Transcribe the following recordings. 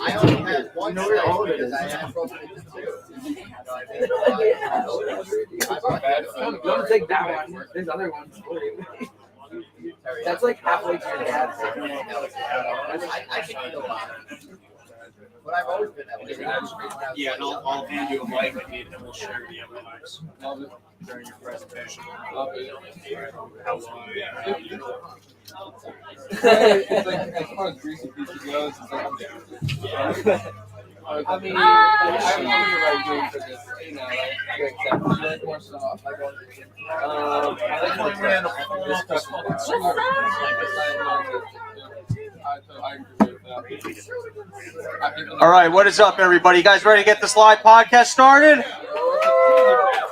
I only had one because I had frozen eggs too. Don't take that one. There's other ones. That's like halfway to your dad's. I can eat a lot. But I've always been that way. Yeah, and I'll hand you a mic and we'll share the other mics during your presentation. It's like, as far as greasy pizza goes, it's like, I mean, I remember you're right doing for this, you know, like, you like more soft, I go to the gym. I like when we end up this Christmas. So I agree with that. All right, what is up, everybody? You guys ready to get this live podcast started?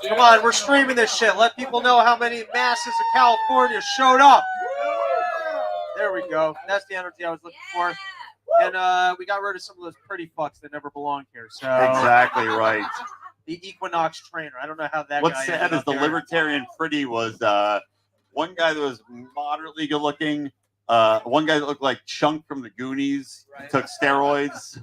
Come on, we're streaming this shit. Let people know how many masses of California showed up. There we go. That's the energy I was looking for. And we got rid of some of those pretty fucks that never belonged here. So Exactly right. The Equinox trainer. I don't know how that What's guy sad is the libertarian pretty was one guy that was moderately good looking. One guy that looked like Chunk from the Goonies, took steroids.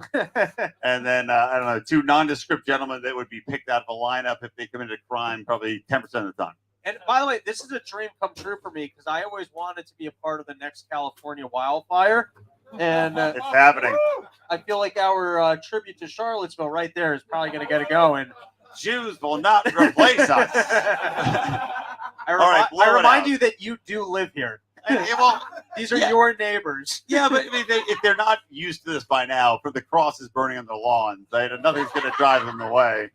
And then, I don't know, two nondescript gentlemen that would be picked out of a lineup if they committed a crime probably 10% of the time. And by the way, this is a dream come true for me because I always wanted to be a part of the next California wildfire. And it's happening. I feel like our tribute to Charlottesville right there is probably going to get it going. Jews will not replace us. I remind you that you do live here. Well, these are your neighbors. Yeah, but I mean, if they're not used to this by now, for the crosses burning on their lawns, nothing's going to drive them away.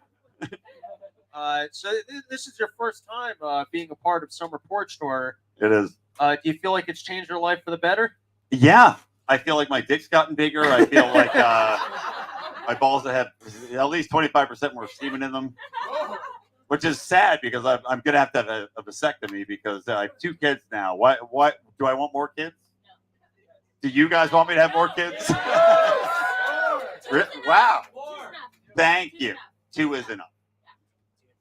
So this is your first time being a part of Summer Porch Tour. It is. Do you feel like it's changed your life for the better? Yeah. I feel like my dick's gotten bigger. I feel like my balls have at least 25% more semen in them, which is sad because I'm going to have a vasectomy because I have 2 kids now. What do I want more kids? Do you guys want me to have more kids? Wow. Thank you. 2 is enough.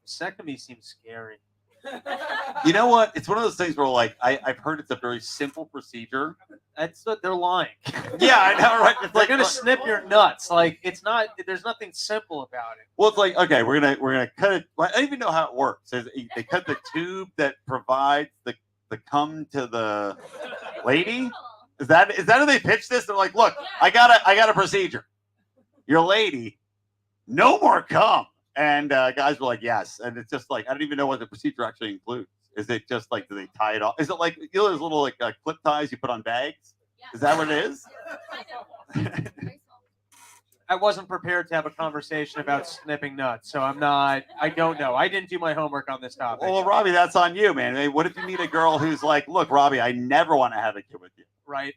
Vasectomy seems scary. You know what? It's one of those things where, like, I've heard it's a very simple procedure. That's what they're lying. Yeah, I know, right? It's they're gonna snip your nuts. Like, it's not. There's nothing simple about it. Well, it's like, okay, we're gonna cut it. I don't even know how it works. They cut the tube that provides the cum to the lady. Is that how they pitch this? They're like, look, I got a procedure. Your lady, no more cum. And guys were like, yes. And it's just like, I don't even know what the procedure actually includes. Is it just like, do they tie it off? Is it like, you know, those little like clip ties you put on bags? Yeah. Is that what it is? I wasn't prepared to have a conversation about snipping nuts, so I don't know. I didn't do my homework on this topic. Well, Robbie, that's on you, man. I mean, what if you meet a girl who's like, look, Robbie, I never want to have a kid with you. Right.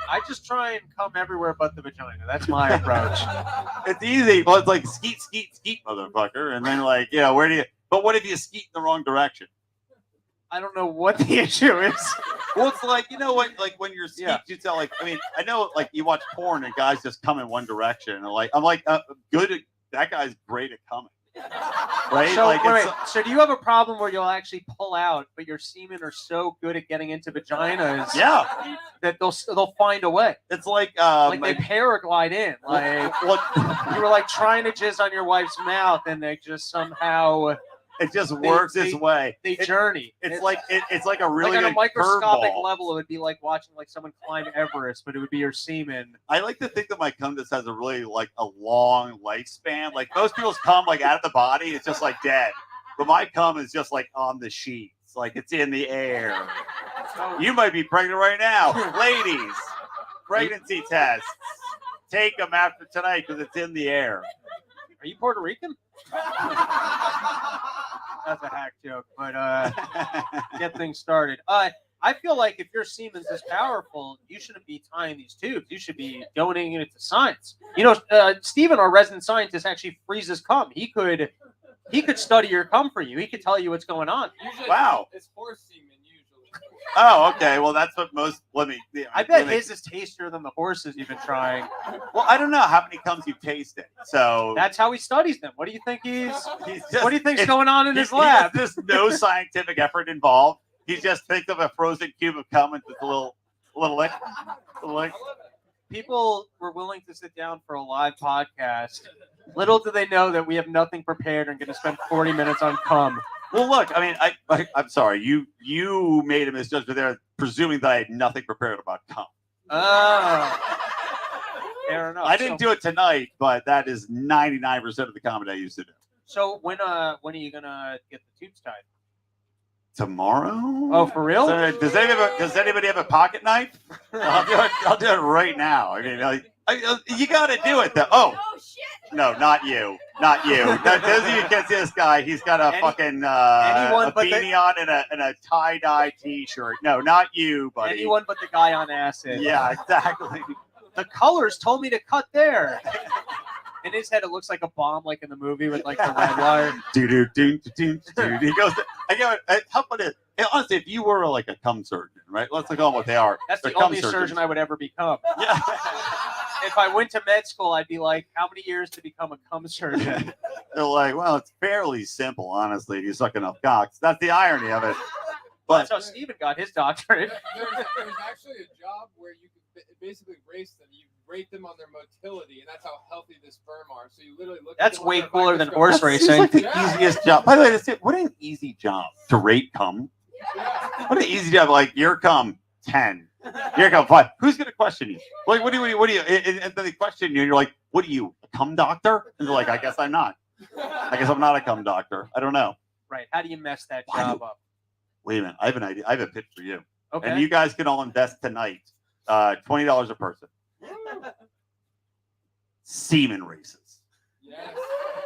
I just try and come everywhere but the vagina. That's my approach. It's easy. Well, it's like skeet, skeet, skeet, motherfucker. And then like, you know, but what if you skeet in the wrong direction? I don't know what the issue is. Well, it's like, you know what, like when you're skeet, you tell like, I mean, I know like you watch porn and guys just come in one direction. And like, I'm like, that guy's great at coming. Right? So, like, wait. So do you have a problem where you'll actually pull out, but your semen are so good at getting into vaginas that they'll find a way? It's like they paraglide in. Like you were like trying to jizz on your wife's mouth and they just somehow it just works its way. They journey. It's like a really like on a microscopic curveball. level, it would be like watching like someone climb Everest, but it would be your semen. I like to think that my cum just has a really like a long lifespan. Like most people's cum like out of the body, it's just like dead. But my cum is just like on the sheets, like it's in the air. You might be pregnant right now, ladies. Pregnancy tests. Take them after tonight because it's in the air. Are you Puerto Rican? That's a hack joke, but get things started. I feel like if your semen's this powerful, you shouldn't be tying these tubes. You should be donating it to science. You know, Steven, our resident scientist, actually freezes cum. He could study your cum for you. He could tell you what's going on. Usually wow. It's horse semen usually. Oh, okay. Well, that's what most. I bet his is tastier than the horses you've been trying. Well, I don't know how many cums you've tasted. So that's how he studies them. What do you think what do you think's it's going on in his lab? There's no scientific effort involved. He just picked up a frozen cube of cum and just a little lick. people were willing to sit down for a live podcast. Little do they know that we have nothing prepared and going to spend 40 minutes on cum. Well, look, I mean, I'm sorry. You made a misjudgment there, presuming that I had nothing prepared about cum. Oh. Fair enough. I didn't do it tonight, but that is 99% of the comedy I used to do. So when are you gonna get the tubes tied? Tomorrow? Oh, for real? So, does anybody have a pocket knife? I'll do it right now. I mean, you got to do it though. Oh shit! No, not you. Not you. Those of you who can't see this guy, he's got a fucking a beanie on and a tie-dye T-shirt. No, not you, buddy. Anyone but the guy on acid. Yeah, exactly. The colors told me to cut there. In his head, it looks like a bomb, like in the movie with like the red wire. He goes. How about it? Honestly, if you were like a cum surgeon, right? Let's look on what they are. That's They're the only surgeon I would ever become. Yeah. If I went to med school, I'd be like, how many years to become a cum surgeon? They're like, well, it's fairly simple, honestly, if you suck enough cocks. That's the irony of it. But that's how Steven got his doctorate. There's actually a job where you can basically race them. You rate them on their motility, and that's how healthy the sperm are. So you literally look. That's at them way on their cooler than microscope. horse that racing. seems like the easiest job. By the way, what an easy job to rate cum. Yeah. What an easy job. Like, your cum, 10. Your cum, 5. Who's going to question you? Like, what do you, and then they question you, and you're like, what are you, a cum doctor? And they're like, I guess I'm not. I guess I'm not a cum doctor. I don't know. Right. How do you mess that job up? Wait a minute. I have an idea. I have a pitch for you. Okay. And you guys can all invest tonight. $20 a person. Semen races. Yes.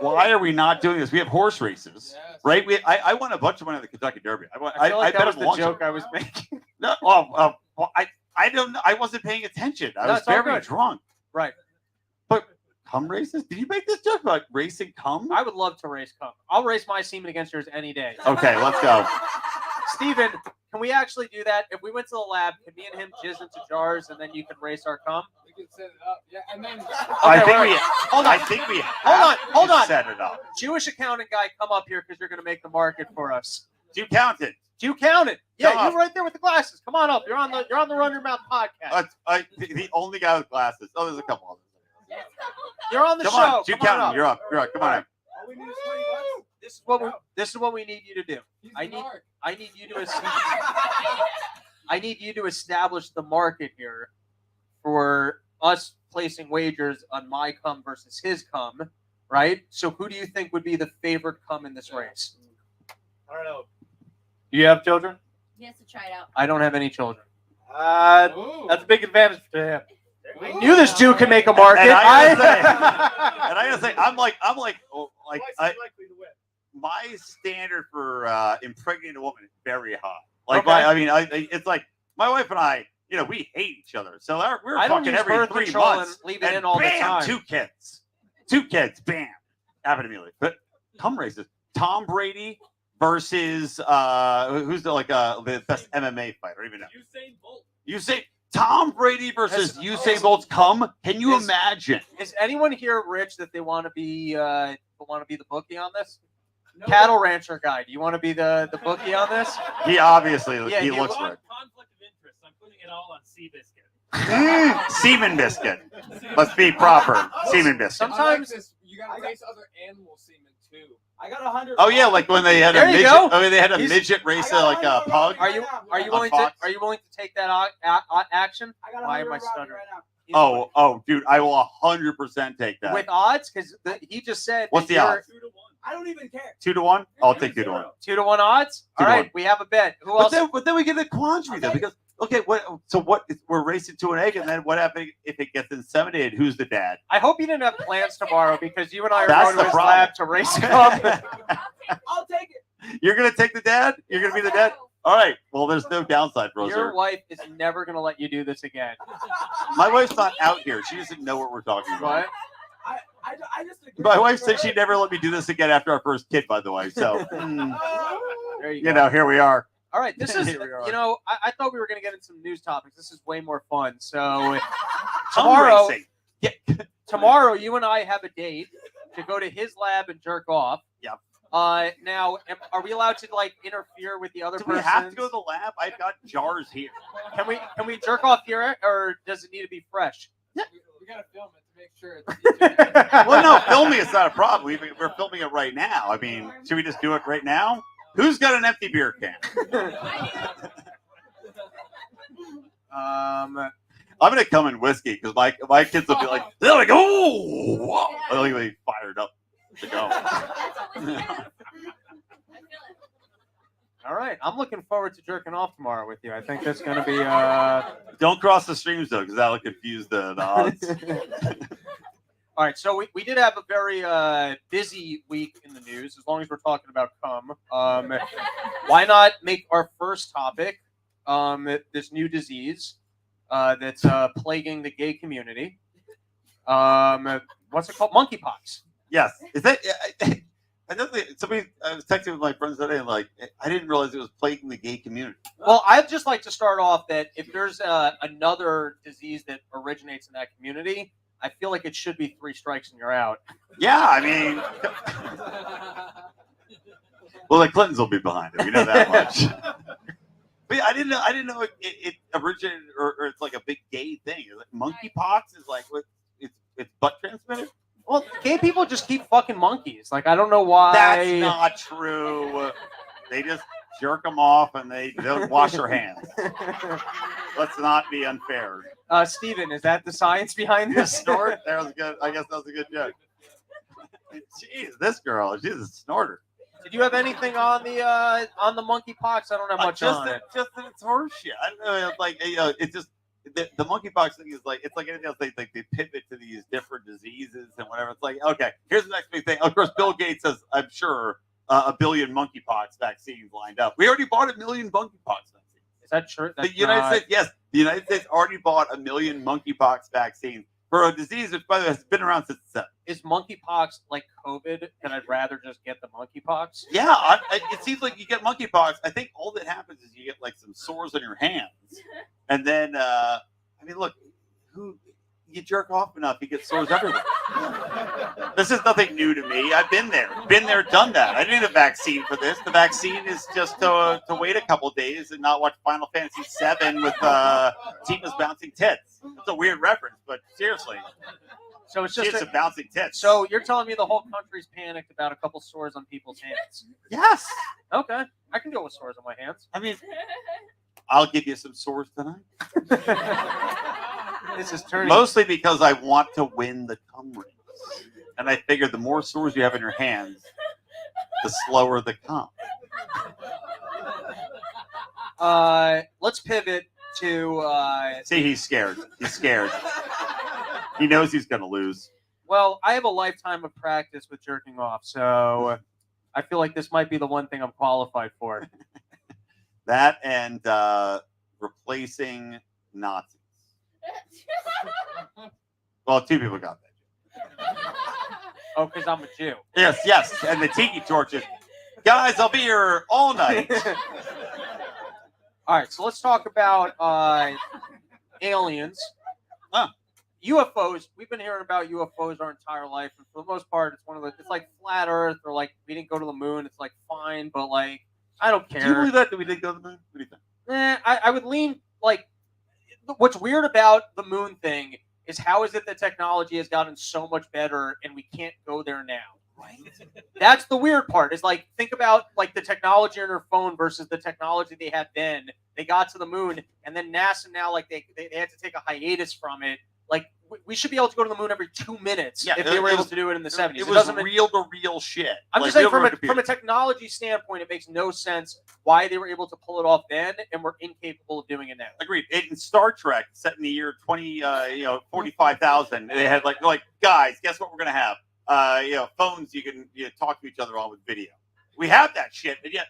Why are we not doing this? We have horse races, Yes. right? I won a bunch of money at the Kentucky Derby. I feel like that was the joke I was making. No, well, I don't. I wasn't paying attention. I was it's all very good. drunk. Right. But cum races? Did you make this joke about racing cum? I would love to race cum. I'll race my semen against yours any day. Okay, let's go. Steven, can we actually do that? If we went to the lab, can me and him jizz into jars and then you can race our cum? We can set it up. Yeah, and then. I think wait, we. hold on. I think we. Hold on. Set it up. Jewish accountant guy, come up here because you're going to make the market for us. You counted. You counted. Yeah, Come you're right there with the glasses. Come on up. You're on the Run Your Mouth podcast. The only guy with glasses. Oh, there's a couple others. You're on the Come show. on, you Come on counting. up. You're up. You're up. Come on. All we need is $20. This is what we need you to do. He's I the need mark. you to establish the market here for us placing wagers on my cum versus his cum, right? So who do you think would be the favorite cum in this race? I don't know. Do you have children? He has to try it out. I don't have any children. Ooh. That's a big advantage for him. I knew this Jew could make a market. And I gotta say, I'm like, Likely to win. my standard for impregnating a woman is very high. Like, Okay. it's like my wife and I, we hate each other. So we're I don't fucking use every birth 3 control months. and leave it in all the bam, time. 2 kids, happen immediately. But cum races, Tom Brady versus who's the best MMA fighter? I don't even know. Usain Bolt. Usain Tom Brady versus Usain Bolt's cum. Can you imagine? Is anyone here rich that they want to be the bookie on this? Cattle rancher guy. Do you want to be the bookie on this? He obviously Yeah, he he looks On right. conflict of interest, I'm putting it all on Seabiscuit. Semen biscuit. Let's be proper. Semen biscuit. Sometimes- You gotta race other animal semen too. I got 100. Oh yeah, like when they had There a you midget. go. Oh, they had a He's- midget race like a pug. Are you willing to Fox? take that action? I got Why 100 am I Robbie stuttering? right now. Oh, dude, I will 100% take that. With odds, because he just said What's that the you're odds? 2 to 1. I don't even care. 2 to 1. I'll take 2 to 1. 2-1 odds. 2 All to right, 1. we have a bet. Who But else? then we get the quandary though, because we're racing to an egg, and then what happens if it gets inseminated? Who's the dad? I hope you didn't have plans tomorrow because you and I are That's going to the his problem. lab to race cum. I'll take it. You're gonna take the dad? You're gonna be the dad? All right. Well, there's no downside, Your Roser. wife is never going to let you do this again. My wife's not out here. She doesn't know what we're talking about. What? I just agree. My wife said she'd never let me do this again after our first kid, by the way. So, There you go. here we are. All right, this is, Here we are. I thought we were going to get into some news topics. This is way more fun. So Cum tomorrow, racing. Yeah. tomorrow, you and I have a date to go to his lab and jerk off. Yep. Now, are we allowed to interfere with the other Do person? we have to go to the lab? I've got jars here. Can we jerk off here, or does it need to be fresh? We gotta film it to make sure it's. Well, no, filming is not a problem. We're filming it right now. I mean, should we just do it right now? Who's got an empty beer can? Um, I'm gonna come in whiskey because my kids will be like, they're like, oh, they'll be fired up to go. all right, I'm looking forward to jerking off tomorrow with you. I think that's going to be. Don't cross the streams though, because that'll confuse the odds. All right, so we did have a very busy week in the news. As long as we're talking about cum, why not make our first topic this new disease that's plaguing the gay community? What's it called? Monkeypox. Yes, is that? Somebody I was texting with my friends today, and like, I didn't realize it was plaguing the gay community. Well, I'd just like to start off that if there's another disease that originates in that community, I feel like it should be 3 strikes and you're out. Yeah, I mean, well, the Clintons will be behind it. We know that much. But I didn't know it originated or it's like a big gay thing. Like monkeypox is like what? It's butt transmitted. Well, gay people just keep fucking monkeys. Like I don't know why. That's not true. They just jerk them off and they don't wash their hands. Let's not be unfair. Steven, is that the science behind this? Snort? That was good. I guess that was a good joke. Jeez, this girl, she's a snorter. Did you have anything on the monkeypox? I don't have much on it. Just that it's horseshit. I don't know. Like it's just the monkeypox thing is like it's like anything else. They pivot to these different diseases and whatever. It's like okay, here's the next big thing. Of course, Bill Gates has, I'm sure, 1 billion monkeypox vaccines lined up. We already bought 1 million monkeypox vaccines. Is that true? The United States, yes, the United States already bought 1 million monkeypox vaccines for a disease which, by the way, has been around since the 70s. Is monkeypox like COVID? And I'd rather just get the monkeypox. Yeah, it seems like you get monkeypox. I think all that happens is you get like some sores on your hands, and then I mean, look, you jerk off enough, you get sores everywhere. This is nothing new to me. I've been there, done that. I didn't need a vaccine for this. The vaccine is just to wait a couple days and not watch Final Fantasy VII with Tifa's bouncing tits. It's a weird reference, but seriously. So it's just a bouncing tits. So you're telling me the whole country's panicked about a couple sores on people's hands? Yes. Okay, I can deal with sores on my hands. I mean, I'll give you some sores tonight. This is turning mostly because I want to win the cum race, and I figure the more sores you have in your hands, the slower the cum. Let's pivot to. See, he's scared. He knows he's going to lose. Well, I have a lifetime of practice with jerking off, so I feel like this might be the one thing I'm qualified for. That and replacing Nazis. Well, 2 people got that. Oh, because I'm a Jew. Yes, and the tiki torches. Guys, I'll be here all night. All right, so let's talk about aliens. UFOs. We've been hearing about UFOs our entire life, and for the most part, it's like flat Earth, or like we didn't go to the moon. It's like fine, but like I don't care. Do you believe that we didn't go to the moon? What do you think? I would lean like. What's weird about the moon thing is how is it that technology has gotten so much better and we can't go there now? Right. That's the weird part. Is like think about like the technology on your phone versus the technology they had then. They got to the moon, and then NASA now like they had to take a hiatus from it. Like we should be able to go to the moon every 2 minutes if they were able to do it in the 70s. It was real to real shit. I'm just saying from a technology standpoint, it makes no sense why they were able to pull it off then and we're incapable of doing it now. Agreed. In Star Trek, set in the year 45,000, they had like guys, guess what we're gonna have? Phones you can talk to each other on with video. We have that shit, and yet,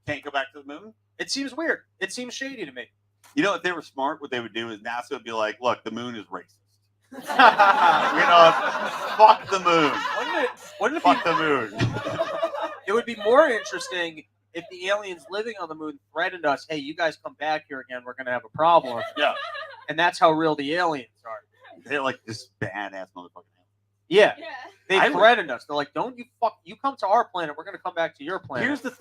can't go back to the moon. It seems weird. It seems shady to me. If they were smart, what they would do is NASA would be like, look, the moon is racist. Fuck the moon. Fuck the moon. It would be more interesting if the aliens living on the moon threatened us, hey, you guys come back here again, we're going to have a problem. Yeah. And that's how real the aliens are. They're like this badass motherfucking aliens. Yeah. They threatened us. They're like, you come to our planet, we're going to come back to your planet. Here's the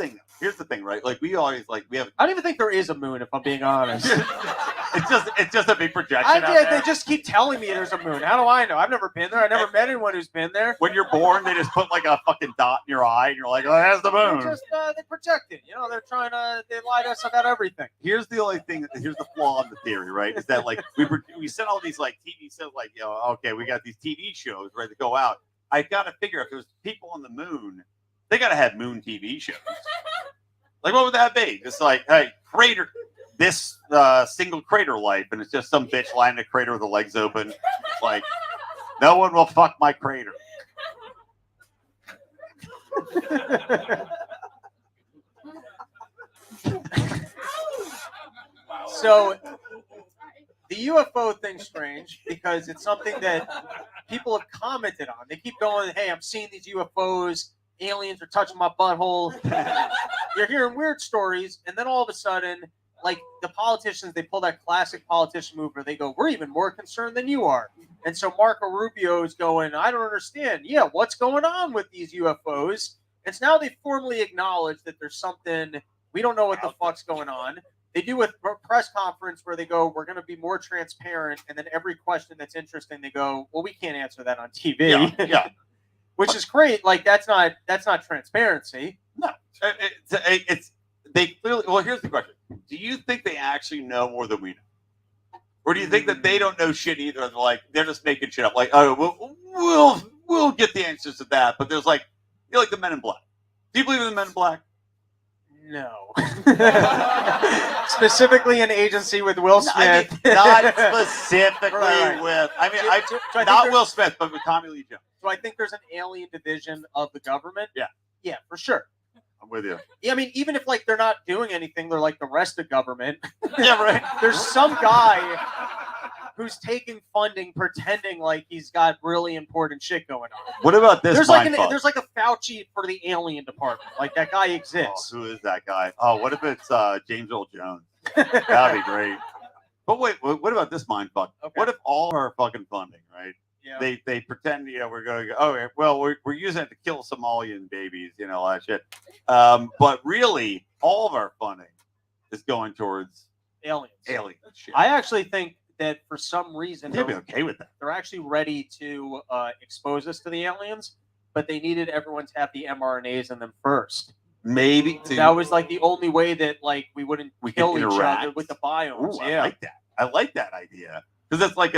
thing, right? Like, we always, we have... I don't even think there is a moon, if I'm being honest. It's just a big projection out there. They just keep telling me there's a moon. How do I know? I've never been there. I've never met anyone who's been there. When you're born, they just put like a fucking dot in your eye, and you're like, "Oh, that's the moon." They project it. You know, they lie to us about everything. Here's the only thing. Here's the flaw in the theory, right? Is that like we sent all these like TV shows, like okay, we got these TV shows ready to go out. I got to figure if there's people on the moon, they got to have moon TV shows. Like, what would that be? It's like, hey, crater, this single crater life, and it's just some bitch lying in a crater with the legs open. Like, no one will fuck my crater. So, the UFO thing's strange because it's something that people have commented on. They keep going, hey, I'm seeing these UFOs. Aliens are touching my butthole. You're hearing weird stories, and then all of a sudden, like the politicians, they pull that classic politician move where they go, we're even more concerned than you are. And so Marco Rubio is going, I don't understand. Yeah, what's going on with these UFOs? It's now they formally acknowledge that there's something, we don't know what the fuck's going on. They do a press conference where they go, we're going to be more transparent, and then every question that's interesting, they go, well, we can't answer that on TV. Yeah. Which is great. Like that's not transparency. No, it's they clearly. Well, here's the question: do you think they actually know more than we know, or do you think that they don't know shit either? And they're just making shit up. Like, oh, we'll get the answers to that. But there's like the Men in Black. Do you believe in the Men in Black? No. Specifically an agency with Will Smith. I mean, not specifically Right. with. I mean, So I not think Will Smith, but with Tommy Lee Jones. So I think there's an alien division of the government. Yeah. Yeah, for sure. I'm with you. Yeah, I mean, even if like they're not doing anything, they're like the rest of government. Yeah, right. There's some guy who's taking funding, pretending like he's got really important shit going on. What about this? There's like a Fauci for the alien department. Like that guy exists. Oh, who is that guy? Oh, what if it's James Earl Jones? That'd be great. But wait, what about this mind fuck? Okay. What if all of our fucking funding, right? Yeah. They pretend, we're going to go, oh, well, we're using it to kill Somalian babies, all that shit. But really, all of our funding is going towards Aliens. alien shit. I actually think that for some reason They'd be okay with that. they're actually ready to expose us to the aliens, but they needed everyone to have the mRNAs in them first. Maybe That was like the only way that like we wouldn't kill each interact. other with the biomes. Ooh, Yeah. I like that. I like that idea. Because it's like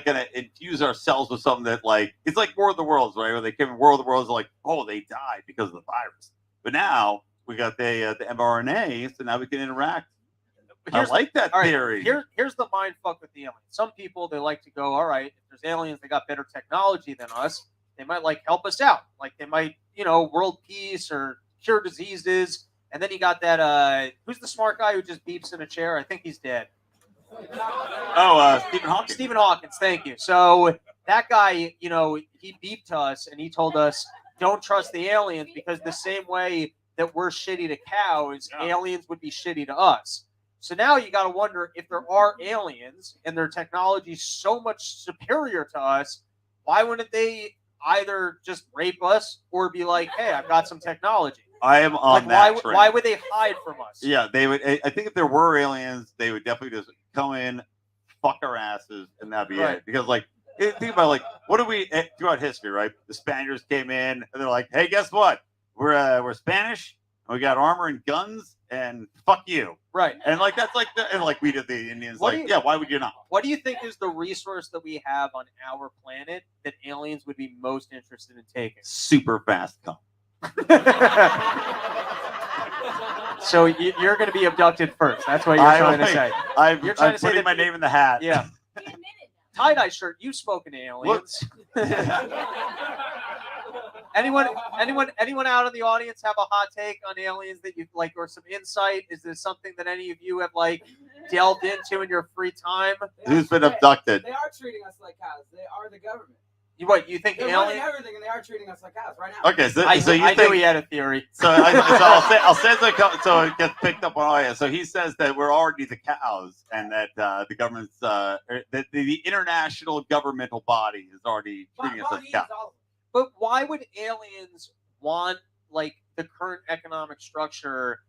gonna infuse ourselves with something that it's like War of the Worlds, right? Where they came in War of the Worlds, like, oh, they died because of the virus. But now we got the mRNA, so now we can interact. I like that theory. Here's the mind fuck with the aliens. Some people, they like to go, all right, if there's aliens, they got better technology than us. They might help us out. Like they might, world peace or cure diseases. And then you got that, who's the smart guy who just beeps in a chair? I think he's dead. Oh, Stephen Hawking. Stephen Hawkins, thank you. So that guy, he beeped to us and he told us, don't trust the aliens because the same way that we're shitty to cows, aliens would be shitty to us. So now you got to wonder if there are aliens and their technology is so much superior to us, why wouldn't they either just rape us or be like, hey, I've got some technology? I am on that train. Why would they hide from us? Yeah, they would. I think if there were aliens, they would definitely just come in, fuck our asses, and that'd be it. Because think about what do we throughout history, right? The Spaniards came in and they're like, hey, guess what? We're Spanish and we got armor and guns and fuck you. Right. And that's and we did the Indians. Why would you not? What do you think is the resource that we have on our planet that aliens would be most interested in taking? Super fast cum. So you're going to be abducted first. That's what you're trying to say. I'm putting my name in the hat. Yeah. Tie-dye shirt. You've spoken to aliens. Anyone out in the audience have a hot take on aliens that you like, or some insight? Is there something that any of you have delved into in your free time? Who's been abducted? They are treating us like cows. They are the government. You think They're running everything, and they are treating us like cows right now. Okay, so I you knew he had a theory. So I'll say so it gets picked up on audio. So he says that we're already the cows, and that the government's that the international governmental body is already treating us like cows. But why would aliens want the current economic structure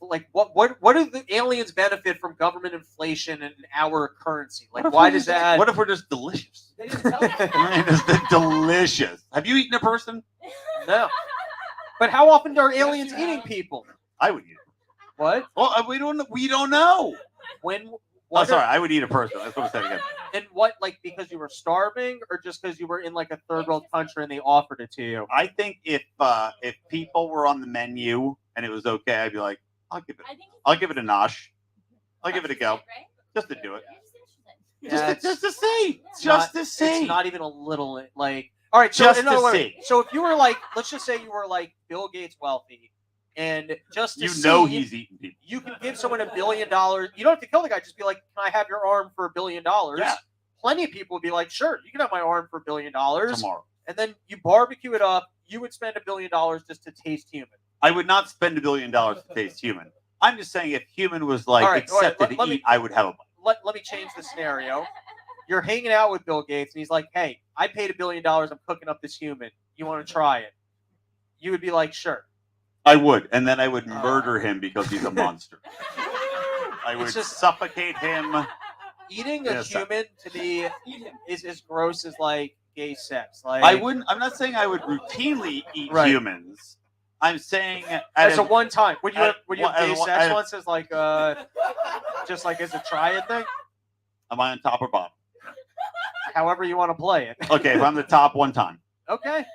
like what do the aliens benefit from government inflation and our currency? Like, What if why we're does just- that? What if we're just delicious? They didn't tell us. I mean, just delicious. Have you eaten a person? No. But how often are aliens eating people? I would eat it. What? Well, we don't know. When? Oh, What sorry, I would eat a person. That's what I said again. And what? Like because you were starving, or just because you were in like a third world country and they offered it to you? I think if people were on the menu and it was okay, I'd be like, I'll give it a nosh. I'll give it a go. Just to do it. Yeah, Just to see. It's Just not- to see. It's not even a little like. All right, so Just in other to words, see. so if you were like, let's just say you were like Bill Gates wealthy, and just to You see, know he's eating people. you can give someone $1 billion. You don't have to kill the guy. Just be like, can I have your arm for $1 billion? Yeah. Plenty of people would be like, sure, you can have my arm for $1 billion. Tomorrow. And then you barbecue it up. You would spend $1 billion just to taste human. I would not spend $1 billion to taste human. I'm just saying if human was like All right, accepted let to me- eat, I would have a bite. Let me change the scenario. You're hanging out with Bill Gates, and he's like, hey, I paid $1 billion. I'm cooking up this human. You want to try it? You would be like, sure. I would, and then I would murder him because he's a monster. I would just- suffocate him. Eating a Yes, human to me is as gross as like gay sex. Like I wouldn't. I'm not saying I would routinely eat Right. humans. I'm saying as a one time. Would you at- have, would you have as gay a one- sex as- once as like just like as a try it thing? am I on top or bottom? However you want to play it. Okay, if I'm the top one time. Okay.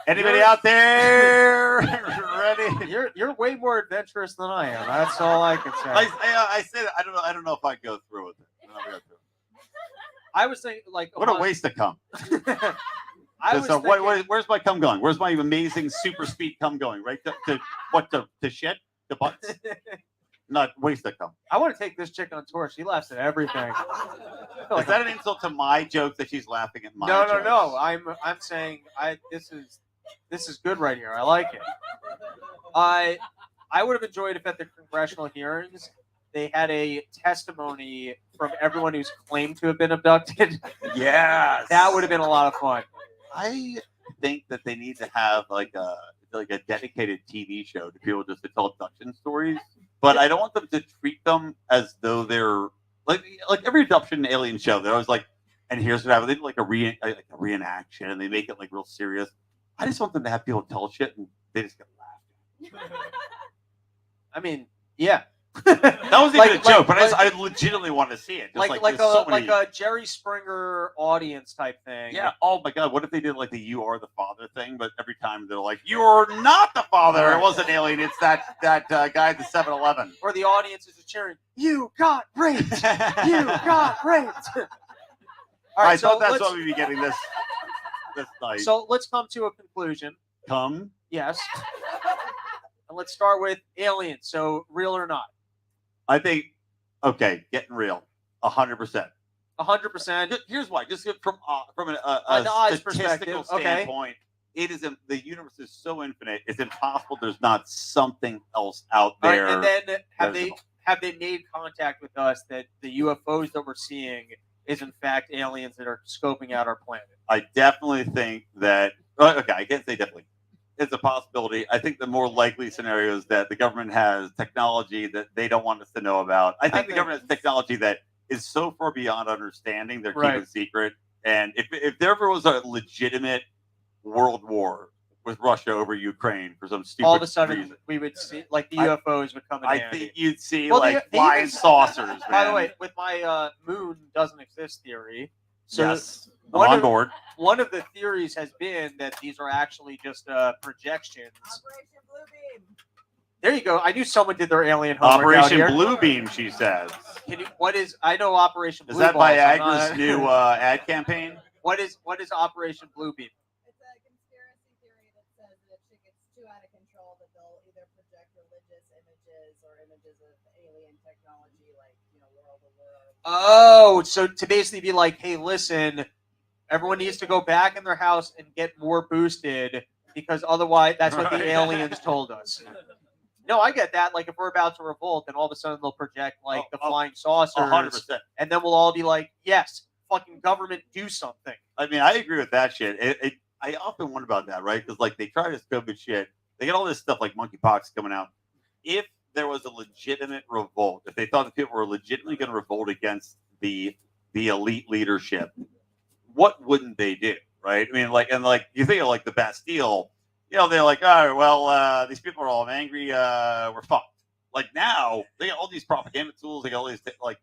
Anybody You're- out there ready? You're way more adventurous than I am. That's all I can say. I said I don't know if I'd go through with it. I don't know if I'd go through it. I was thinking like What a waste of cum. I was So thinking, where's my cum going? Where's my amazing super speed cum going? Right to shit? The butts? Not waste of cum. I want to take this chick on tour. She laughs at everything. Is that an insult to my joke that she's laughing at my No. jokes? I'm saying this is good right here. I like it. I would have enjoyed if at the congressional hearings they had a testimony from everyone who's claimed to have been abducted. Yes. That would have been a lot of fun. I think that they need to have like a dedicated TV show to people just to tell abduction stories. But I don't want them to treat them as though they're like every abduction alien show. They're always like, and here's what happened. They do like a reenaction and they make it like real serious. I just want them to have people tell shit and they just get laughed. I mean, yeah. That was even Like- a joke, like- but I legitimately want to see it. Just like there's so many- a Jerry Springer audience type thing. Yeah. Oh my God. What if they did like the "You Are the Father" thing? But every time they're like, "You're not the father." It wasn't alien. It's that guy at the 7-Eleven. Or the audience is just cheering, "You got raped! You got raped!" All I right, so thought that's let's, what we'd be getting this night. so let's come to a conclusion. Come. Yes. And let's start with aliens. So real or not? I think. Okay, getting real. 100%. 100%. Here's why. Just from An a odds statistical perspective, okay. standpoint, it is the universe is so infinite. It's impossible. There's not something else out All there. right, and then have that is they made contact with us that the UFOs that we're seeing is in fact aliens that are scoping out our planet? I definitely think that. Okay, I can't say definitely. It's a possibility. I think the more likely scenario is that the government has technology that they don't want us to know about. I think the government has technology that is so far beyond understanding they're Right. keeping secret. And if there ever was a legitimate world war with Russia over Ukraine for some stupid All of a sudden, reason, we would see like the I- UFOs would come in I handy. think you'd see Well, like they flying even- saucers. By the man. way, with my moon doesn't exist theory, so yes, I'm one on of- board. one of the theories has been that these are actually just projections. Operation Bluebeam. There you go. I knew someone did their alien homework out Operation here. Bluebeam, she says. Can you, what is? I know Operation Is Blue that Balls. I'm Viagra's not- new ad campaign? What is Operation Bluebeam? It's a conspiracy theory that says that if shit gets too out of control, that they'll either project religious images or images of alien technology, like World of War. Oh, so to basically be like, hey, listen, everyone needs to go back in their house and get more boosted because otherwise, that's what the Right. aliens told us. No, I get that. Like, if we're about to revolt, then all of a sudden they'll project like the flying saucers, 100%. and then we'll all be like, yes, fucking government, do something. I mean, I agree with that shit. I often wonder about that, right? Because like they try this COVID shit, they get all this stuff like monkeypox coming out. If there was a legitimate revolt, if they thought that people were legitimately going to revolt against the elite leadership, what wouldn't they do, right? I mean, you think of like the Bastille, they're like, oh, well, these people are all angry, we're fucked. Like now, they got all these propaganda tools, they got all these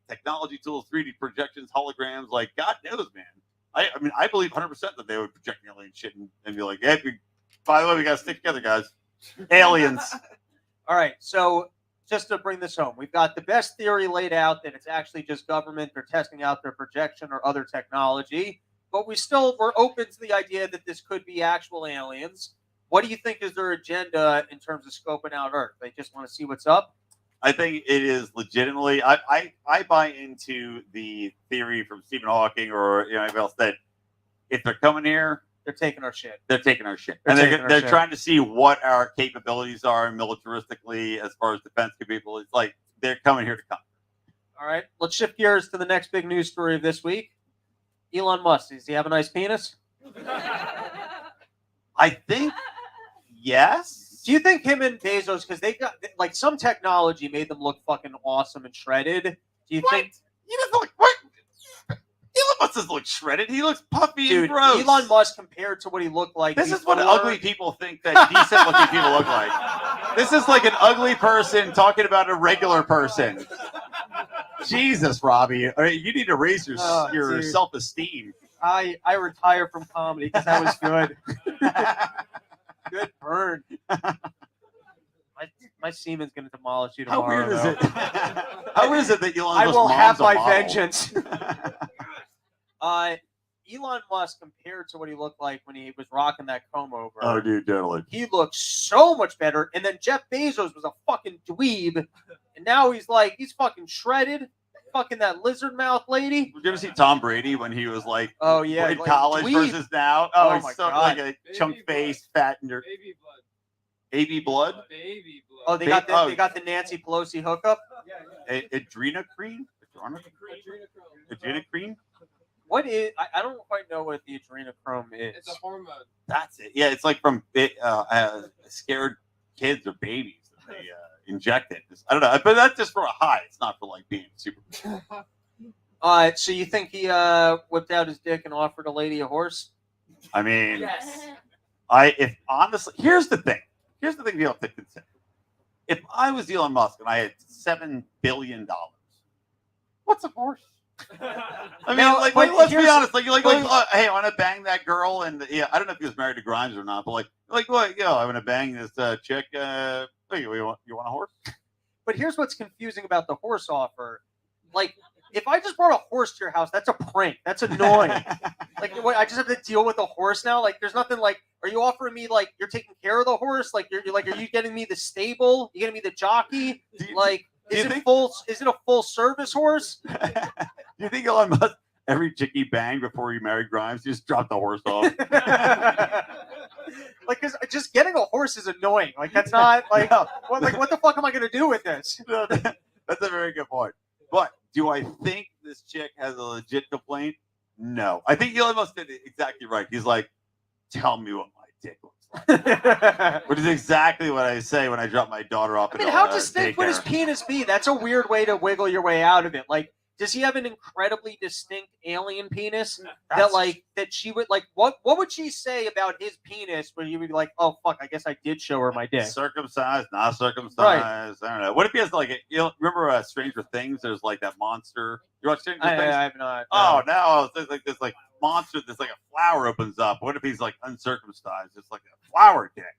technology tools, 3D projections, holograms. Like, God knows, man. I mean, I believe 100% that they would project alien shit and be like, hey, by the way, we got to stick together, guys. Aliens. All right, so just to bring this home, we've got the best theory laid out that it's actually just government. They're testing out their projection or other technology. But we're open to the idea that this could be actual aliens. What do you think is their agenda in terms of scoping out Earth? They just want to see what's up? I think it is legitimately. I buy into the theory from Stephen Hawking or anybody else that if they're coming here, they're taking our shit. They're taking our shit, and they're trying to see what our capabilities are militaristically as far as defense capabilities. Like they're coming here to come. All right, let's shift gears to the next big news story of this week. Elon Musk, does he have a nice penis? I think yes. Do you think him and Bezos, because they got like some technology made them look fucking awesome and shredded? Do you think? He doesn't look what? Elon Musk doesn't look shredded. He looks puffy and gross. Elon Musk compared to what he looked like. This is what ugly people think that decent looking people look like. This is like an ugly person talking about a regular person. Jesus, Robbie, you need to raise your self-esteem. I retire from comedy because that was good. Good burn. My semen's going to demolish you tomorrow. How weird is it? How weird is it that Elon Musk I will have my model? vengeance. Elon Musk, compared to what he looked like when he was rocking that comb over. Oh, dude, totally. He looks so much better. And then Jeff Bezos was a fucking dweeb. And now he's fucking shredded. Fucking that lizard mouth lady. Did you ever see Tom Brady when he was like, oh yeah, in college dweeb. Versus now? Oh, my he's so God. like a chunk face, fat, and your baby blood. Baby blood. Oh, they got the Nancy Pelosi hookup. Adrenochrome. Adrenochrome. What is? I don't quite know what the adrenochrome is. It's a hormone. That's it. Yeah, it's like from scared kids or babies that they inject it. I don't know, but that's just for a high. It's not for like being super. So you think he whipped out his dick and offered a lady a horse? I mean, Yes. if honestly, here's the thing you have to consider. If I was Elon Musk and I had $7 billion, what's a horse? I mean, let's be honest. Hey, I want to bang that girl, and I don't know if he was married to Grimes or not, but I want to bang this chick. Hey, you want a horse? But here's what's confusing about the horse offer. Like, if I just brought a horse to your house, that's a prank. That's annoying. I just have to deal with a horse now. Like, there's nothing like. Are you offering me you're taking care of the horse? Are you getting me the stable? You getting me the jockey? Is it a full service horse? Do you think Elon Musk, every chick he banged before he married Grimes, he just dropped the horse off? Because just getting a horse is annoying. That's not what the fuck am I gonna do with this? That's a very good point. But do I think this chick has a legit complaint? No. I think Elon Musk did it exactly right. He's like, tell me what my dick looks like. Which is exactly what I say when I drop my daughter off. I mean, how distinct would his penis be? That's a weird way to wiggle your way out of it. Does he have an incredibly distinct alien penis that she would what would she say about his penis where you would be like, oh fuck, I guess I did show her my dick. Circumcised, not circumcised. Right. I don't know. What if he has remember Stranger Things? There's that monster. You watch Stranger Things? I have not. Oh no, there's this monster that's like a flower opens up. What if he's uncircumcised? It's like a flower dick.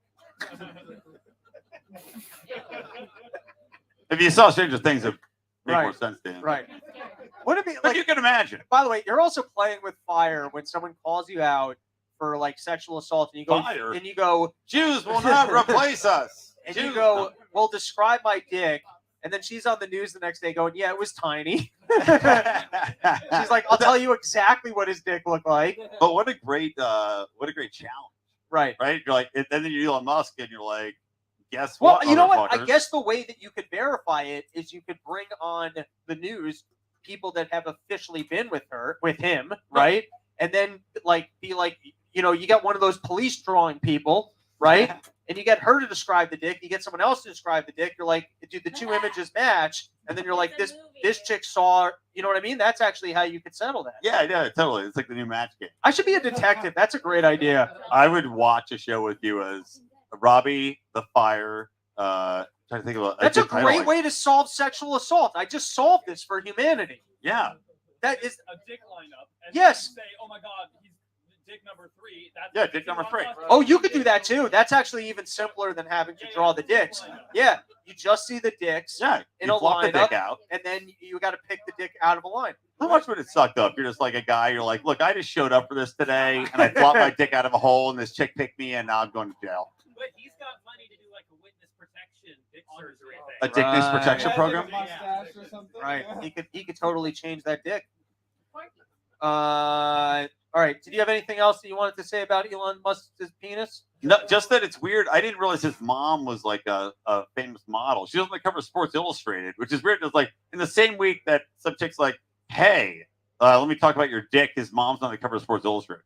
If you saw Stranger Things, it make more sense to him. Right. What if you can imagine? By the way, you're also playing with fire when someone calls you out for sexual assault, and you go, fire. And you go, Jews will not replace us. And you go, well, describe my dick, and then she's on the news the next day going, yeah, it was tiny. She's like, I'll tell you exactly what his dick looked like. But what a great challenge. Right. Right. You're and then you're Elon Musk, and you're like. Guess well, what? You know what? I guess the way that you could verify it is you could bring on the news people that have officially been with him, right? And then be you got one of those police drawing people, right? and you get her to describe the dick, you get someone else to describe the dick. You're like, dude, the two images match, and then you're like, this chick saw. You know what I mean? That's actually how you could settle that. Yeah, totally. It's like the new match game. I should be a detective. That's a great idea. I would watch a show with you as Robbie the Fire. Trying to think of That's a great way to solve sexual assault. I just solved this for humanity. Yeah. That is a dick lineup. And yes. Say, oh my God, he's dick number 3. That's dick number 3. Oh, you could do that too. That's actually even simpler than having to draw the dicks. Yeah, you just see the dicks. Yeah, in a flop the dick out, and then you got to pick the dick out of a line. How much would it suck up? You're just like a guy. You're like, look, I just showed up for this today, and I flopped my dick out of a hole, and this chick picked me, and now I'm going to jail. But he's got money to do like a witness protection dick surgery thing. A dickness protection program. Right. He could totally change that dick. All right. Did you have anything else that you wanted to say about Elon Musk's penis? No, just that it's weird. I didn't realize his mom was like a famous model. She was on the cover of Sports Illustrated, which is weird. It's like in the same week that some chick's like, hey, let me talk about your dick. His mom's on the cover of Sports Illustrated.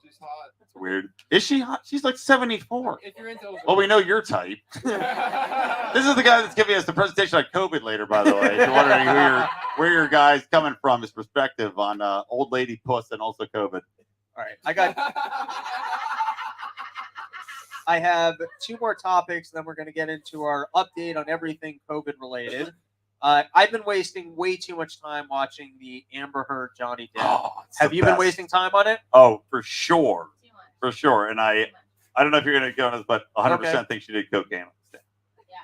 She's hot. That's weird. Is she hot? She's like 74. If you're into well, we know your type. This is the guy that's giving us the presentation on COVID later, by the way. If you're wondering where your guy's coming from, his perspective on old lady puss and also COVID. All right. I have 2 more topics, then we're going to get into our update on everything COVID related. I've been wasting way too much time watching the Amber Heard Johnny Depp. Oh, have you been wasting time on it? Oh, for sure. For sure. And I don't know if you're going to go on this, but 100% think she did cocaine.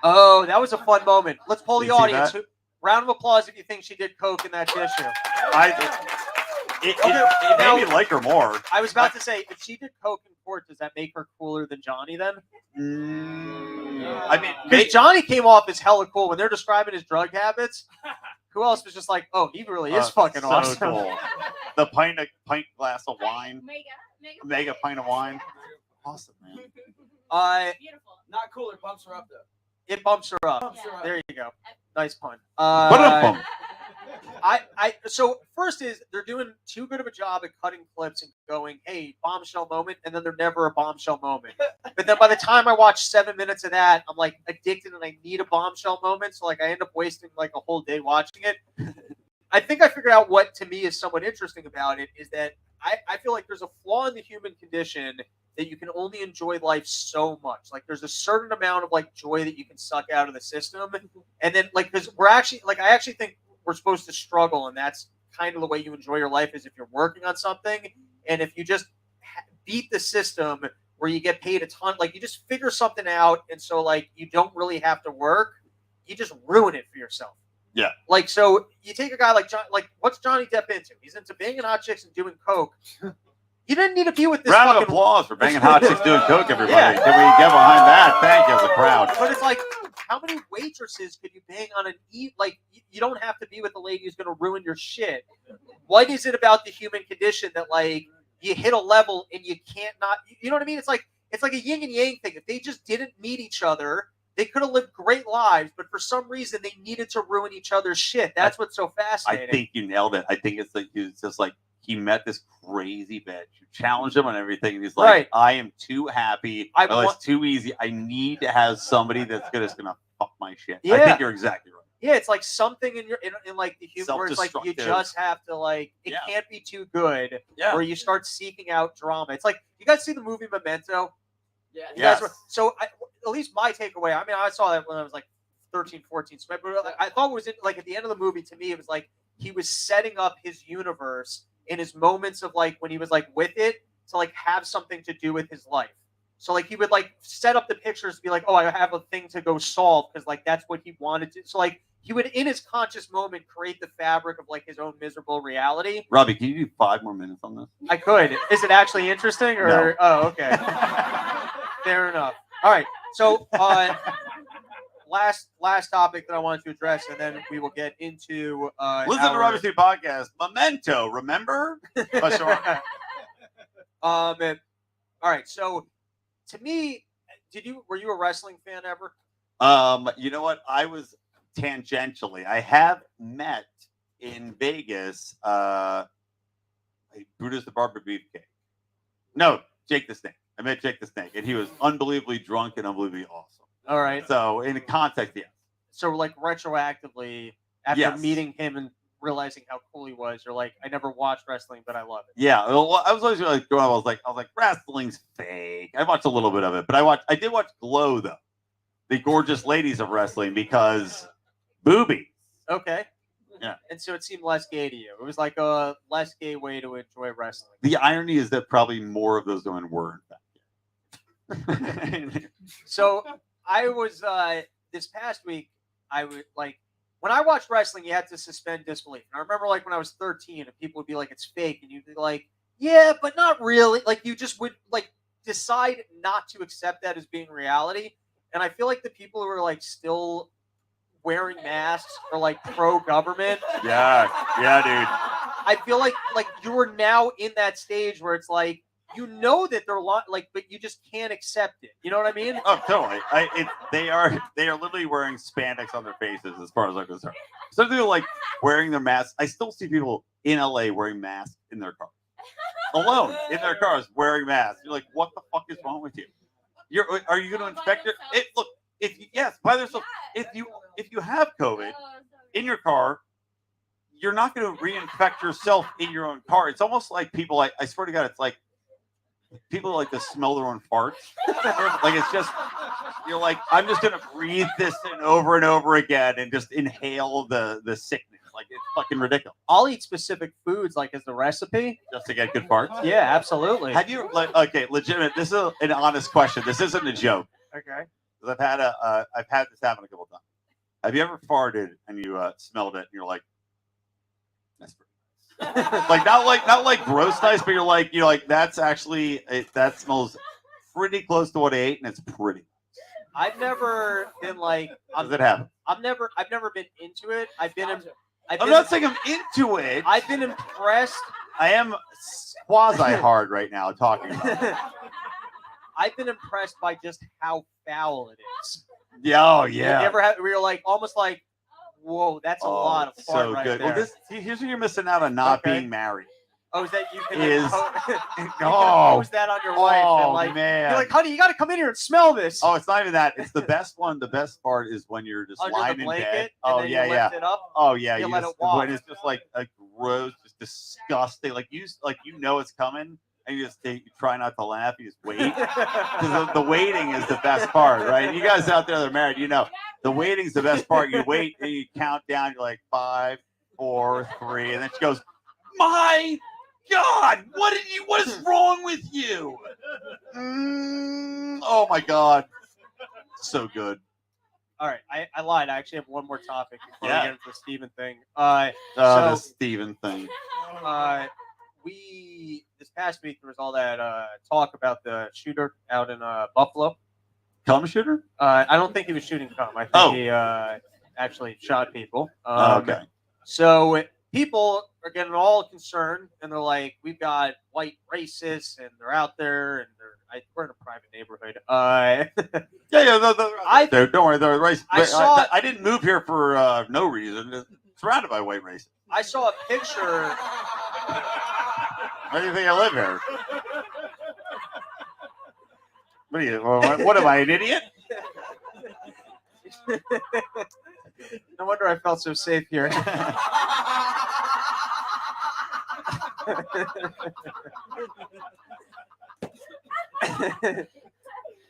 Oh, that was a fun moment. Let's poll the You see audience. that? Round of applause if you think she did coke in that tissue. It made me like her more. I was about to say, if she did coke in court, does that make her cooler than Johnny then? I mean, because Johnny came off as hella cool when they're describing his drug habits. Who else was just like, oh, he really is fucking so awesome. Cool. The pint glass of wine. Mega pint of wine. Awesome, man. Beautiful. Not cool. It bumps her up though. It bumps her up. Bumps her up. There you go. Nice pun. Bump. So first is they're doing too good of a job at cutting clips and going, hey, bombshell moment, and then they're never a bombshell moment. But then by the time I watch 7 minutes of that, I'm like addicted and I need a bombshell moment. So like I end up wasting like a whole day watching it. I think I figured out what to me is somewhat interesting about it is that I feel like there's a flaw in the human condition that you can only enjoy life so much. Like there's a certain amount of like joy that you can suck out of the system. And then like, because I actually think we're supposed to struggle, and that's kind of the way you enjoy your life is if you're working on something. And if you just beat the system where you get paid a ton, like you just figure something out, and so like you don't really have to work, you just ruin it for yourself. Yeah. Like so you take a guy like what's Johnny Depp into? He's into banging hot chicks and doing coke. You didn't need to be with this round of fucking applause for banging hot chicks doing coke, everybody. Yeah. Can we get behind that? Thank you as a crowd. But it's like, how many waitresses could you bang on an like? You don't have to be with a lady who's going to ruin your shit. What is it about the human condition that like you hit a level and you can't not? You know what I mean? It's like a yin and yang thing. If they just didn't meet each other, they could have lived great lives. But for some reason, they needed to ruin each other's shit. That's what's so fascinating. I think you nailed it. I think it's like it's just like he met this crazy bitch who challenged him on everything. And he's like, Right. I am too happy. It's too easy. I need to have somebody that's gonna fuck my shit. I Yeah. think you're exactly right. Yeah, it's like something in like the human where it's like you Self-destructive. just have to like it Yeah. can't be too good Yeah. where you start seeking out drama. It's like you guys see the movie Memento? Yeah. You guys Yes. so at least my takeaway, I mean, I saw that when I was like 13, 14. So I thought it was like at the end of the movie, to me, it was like he was setting up his universe in his moments of like when he was like with it to like have something to do with his life. So like he would like set up the pictures to be like, oh, I have a thing to go solve because like that's what he wanted to. So like he would in his conscious moment create the fabric of like his own miserable reality. Robbie, can you do 5 more minutes on this? I could. Is it actually interesting or No. oh okay. Fair enough. All right. So last topic that I wanted to address, and then we will get into Listen to Robbie's new podcast, Memento. Remember? All right. So to me, were you a wrestling fan ever? You know what? I was tangentially. I have met in Vegas Brutus the Barber Beefcake. No, Jake the Snake. I met Jake the Snake, and he was unbelievably drunk and unbelievably awesome. All right. So in the context, yes. So like retroactively, after Yes. meeting him and realizing how cool he was, you're like, I never watched wrestling, but I love it. Yeah, well, I was always like growing up. I was like, wrestling's fake. I watched a little bit of it, but I did watch Glow though, the gorgeous ladies of wrestling, because boobies. Okay. Yeah. And so it seemed less gay to you. It was like a less gay way to enjoy wrestling. The irony is that probably more of those women were in fact. So I was this past week, I would like when I watched wrestling, you had to suspend disbelief. And I remember like when I was 13 and people would be like, it's fake, and you'd be like, yeah, but not really. Like you just would like decide not to accept that as being reality. And I feel like the people who are like still wearing masks or like pro government. Yeah, dude. I feel like you are now in that stage where it's like, you know that they're like, but you just can't accept it. You know what I mean? Oh, totally. They are literally wearing spandex on their faces, as far as I'm concerned. Some people like wearing their masks. I still see people in LA wearing masks in their cars, alone in their cars wearing masks. You're like, what the fuck is wrong with you? Are you going to infect your? Look, by themselves. If you have COVID in your car, you're not going to reinfect yourself in your own car. It's almost like people. I swear to God, it's like people like to smell their own farts. Like it's just, you're like, I'm just gonna breathe this in over and over again and just inhale the sickness. Like it's fucking ridiculous. I'll eat specific foods like as the recipe Just to get good farts. Yeah, absolutely. Have you okay, legitimate? This is an honest question. This isn't a joke. Okay. Because I've had this happen a couple times. Have you ever farted and you smelled it and you're like, that's pretty nice. Like not like gross nice, but you're like that's actually that smells pretty close to what I ate and it's pretty nice. I've never been like. Does it happen? I've never been into it. I'm not saying I'm into it. I've been impressed. I am quasi hard right now talking about it. I've been impressed by just how foul it is. Yeah, oh yeah. You ever have where you're like almost like, whoa, that's a lot of fart so right good. there. Well, here's what you're missing out on not being married. Oh, is that you can Oh, post that on your wife and like man. you're like, honey, you got to come in here and smell this. Oh, it's not even that. It's the best one. The best part is when you're just Under lying the in blanket, bed. and Oh then yeah, you yeah. lift it up. Oh yeah, you let it walk. when it's just like a gross, just disgusting. Like you know it's coming, and you try not to laugh. You just wait because the waiting is the best part, right? You guys out there that are married, you know the waiting's the best part. You wait and you count down. You're like 5, 4, 3, and then she goes, "My God, what is wrong with you?" Oh my God, so good. All right, I lied. I actually have one more topic before we get into the Steven thing. The Steven thing. We this past week there was all that talk about the shooter out in Buffalo. Cum shooter? I don't think he was shooting cum. I think he actually shot people. Okay. So people are getting all concerned, and they're like, "We've got white racists, and they're out there, and we're in a private neighborhood." Yeah. Don't worry, they're racist. I I didn't move here for no reason. It's surrounded by white racists. I saw a picture. Why do you think I live here? What am I, an idiot? No wonder I felt so safe here.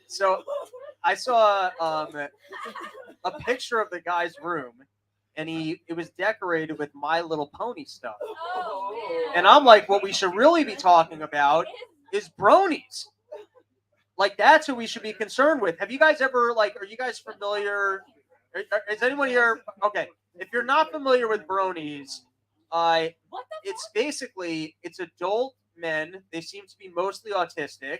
So I saw a picture of the guy's room, and it was decorated with My Little Pony stuff. And I'm like, what we should really be talking about is bronies. Like, that's who we should be concerned with. Have you guys ever, like, are you guys familiar? Is anyone here? Okay. If you're not familiar with bronies, it's adult men. They seem to be mostly autistic,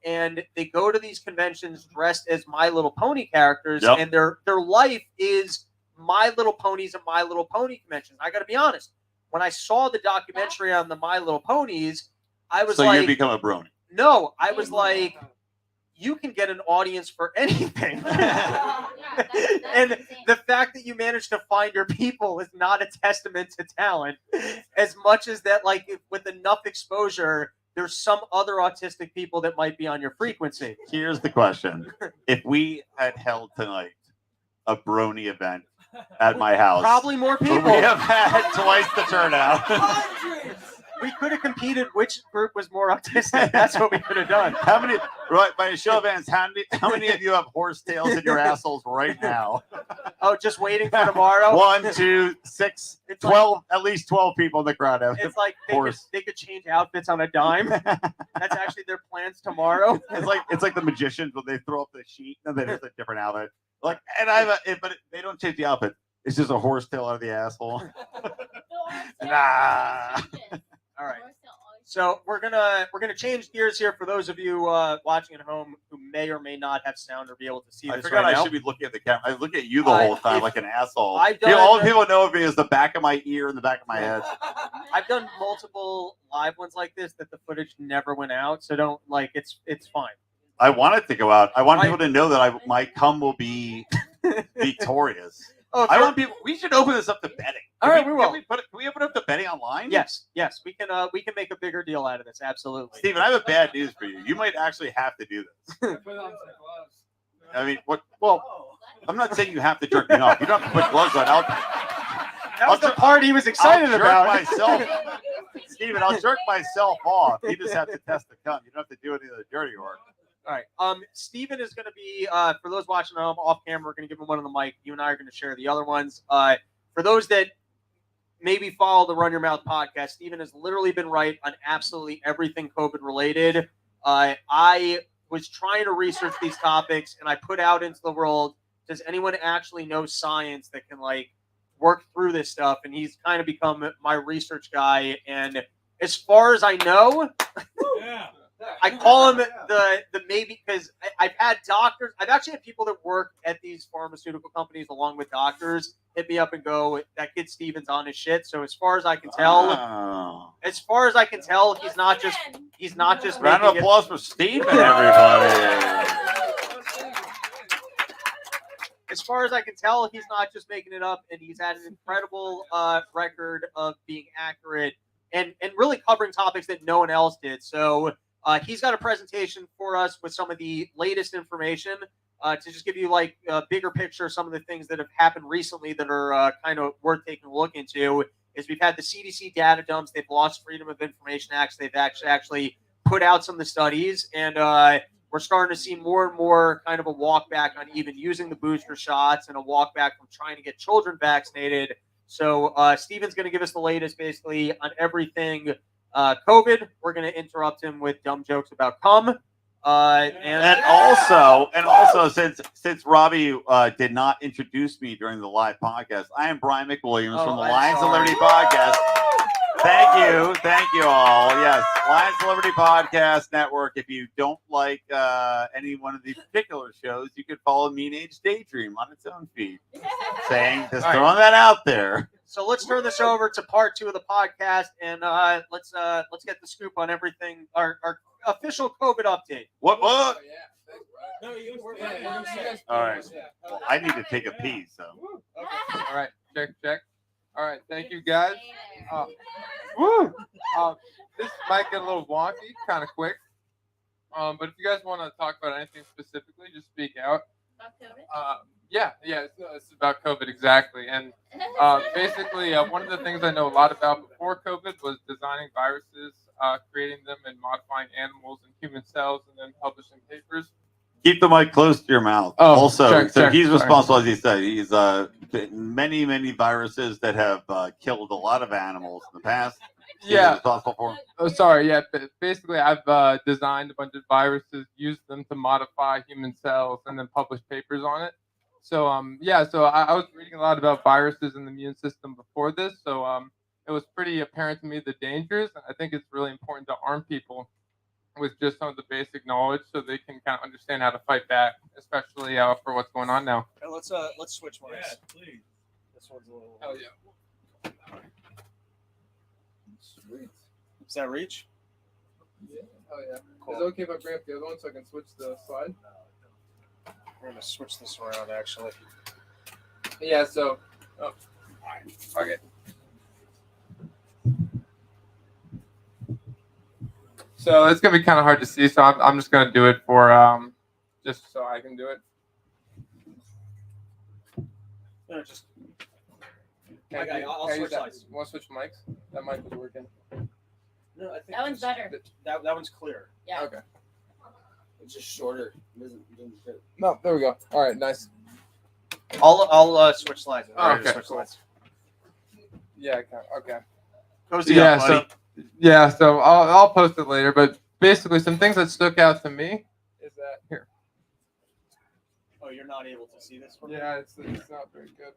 and they go to these conventions dressed as My Little Pony characters, and their life is My Little Ponies and My Little Pony conventions. I got to be honest. When I saw the documentary on the My Little Ponies, I was like, you become a brony. No, I was like, you can get an audience for anything. And the fact that you managed to find your people is not a testament to talent, as much as that, like, with enough exposure, there's some other autistic people that might be on your frequency. Here's the question: if we had held tonight a brony event at my house, Probably more would people. we have had twice the turnout? We could have competed which group was more autistic. That's what we could have done. How many? Right, by a show of hands, how many of you have horsetails in your assholes right now? Oh, just waiting for tomorrow? 1, 2, 6, 12. At least 12 people in the crowd have. It's like horse. they could change outfits on a dime. That's actually their plans tomorrow. It's like the magicians when they throw up the sheet and then it's a different outfit. Like, and but they don't change the outfit. It's just a horsetail out of the asshole. Nah. All right. So we're gonna change gears here for those of you watching at home who may or may not have sound or be able to see I this forgot right I now. should be looking at the camera. I look at you the whole time like an asshole. I've done- All people know of me is the back of my ear and the back of my head. I've done multiple live ones like this that the footage never went out, so don't it's fine. I want it to go out. I want Right. people to know that my cum will be victorious. Oh, I want people. We should open this up to betting. All right, we will. Can we open up to betting online? Yes, we can make a bigger deal out of this. Absolutely. Steven, I have a bad news for you. You might actually have to do this. Put on some gloves. I mean, what? Well, I'm not saying you have to jerk me off. You don't have to put gloves on. That was the part he was excited I'll jerk about. myself. Steven, I'll jerk myself off. You just have to test the cum. You don't have to do any of the dirty work. All right. Steven is going to be, for those watching at home off camera, we're going to give him one on the mic. You and I are going to share the other ones. For those that maybe follow the Run Your Mouth podcast, Steven has literally been right on absolutely everything COVID related. I was trying to research these topics and I put out into the world, does anyone actually know science that can work through this stuff? And he's kind of become my research guy. And as far as I know, Yeah. I call him the maybe, because I've had doctors. I've actually had people that work at these pharmaceutical companies along with doctors hit me up and go, "That kid Steven's on his shit." So as far as I can tell, he's not just Round of making applause for Steven, everybody. As far as I can tell, he's not just making it up, and he's had an incredible record of being accurate and really covering topics that no one else did. So. He's got a presentation for us with some of the latest information to just give you a bigger picture of some of the things that have happened recently that are kind of worth taking a look into. Is we've had the CDC data dumps, they've lost Freedom of Information Acts, they've actually put out some of the studies, and we're starting to see more and more kind of a walk back on even using the booster shots and a walk back from trying to get children vaccinated. So Steven's going to give us the latest basically on everything COVID. We're going to interrupt him with dumb jokes about cum. And also, since Robbie did not introduce me during the live podcast, I am Brian McWilliams from the Lions of Liberty podcast. Thank you all. Yes, Lions of Liberty Podcast Network. If you don't like any one of these particular shows, you could follow Mean Age Daydream on its own feed. Throwing that out there. So let's turn this over to part 2 of the podcast, and let's get the scoop on everything. Our official COVID update. What? Oh, yeah. Thanks, bro. No, you were All right. Well, I need to take a pee, so. All right. Check. All right. Thank you, guys. Woo! This might get a little wonky, kind of quick. But if you guys want to talk about anything specifically, just speak out. Yeah, it's about COVID exactly. And basically, one of the things I know a lot about before COVID was designing viruses, creating them and modifying animals and human cells, and then publishing papers. Keep the mic close to your mouth. Oh, also, check, he's sorry. responsible, as he said. He's many viruses that have killed a lot of animals in the past. He's responsible for. Oh, sorry. Yeah, basically, I've designed a bunch of viruses, used them to modify human cells, and then publish papers on it. So, so I was reading a lot about viruses and the immune system before this. So, it was pretty apparent to me the dangers. I think it's really important to arm people with just some of the basic knowledge so they can kind of understand how to fight back, especially for what's going on now. Okay, let's switch mics. Yeah, please. This one's a little. Hell yeah. Sweet. Does that reach? Yeah. Oh yeah. Cool. Is it okay if I bring up the other one so I can switch the slide? We're gonna switch this around actually. Yeah. So. Oh. Okay. So it's gonna be kind of hard to see. So I'm just gonna do it for just so I can do it. No, just Okay, I'll switch sides. Want to switch mics? That mic was working. no, I think That one's better. That one's clear. Yeah. Okay. It's just shorter. It doesn't fit. No, there we go. All right, nice. I'll switch slides. Okay, Switch cool. slides. Yeah. Okay. Cozy Yeah. up, buddy. So I'll post it later. But basically, some things that stuck out to me is that here. Oh, you're not able to see this one? Yeah, it's not very good.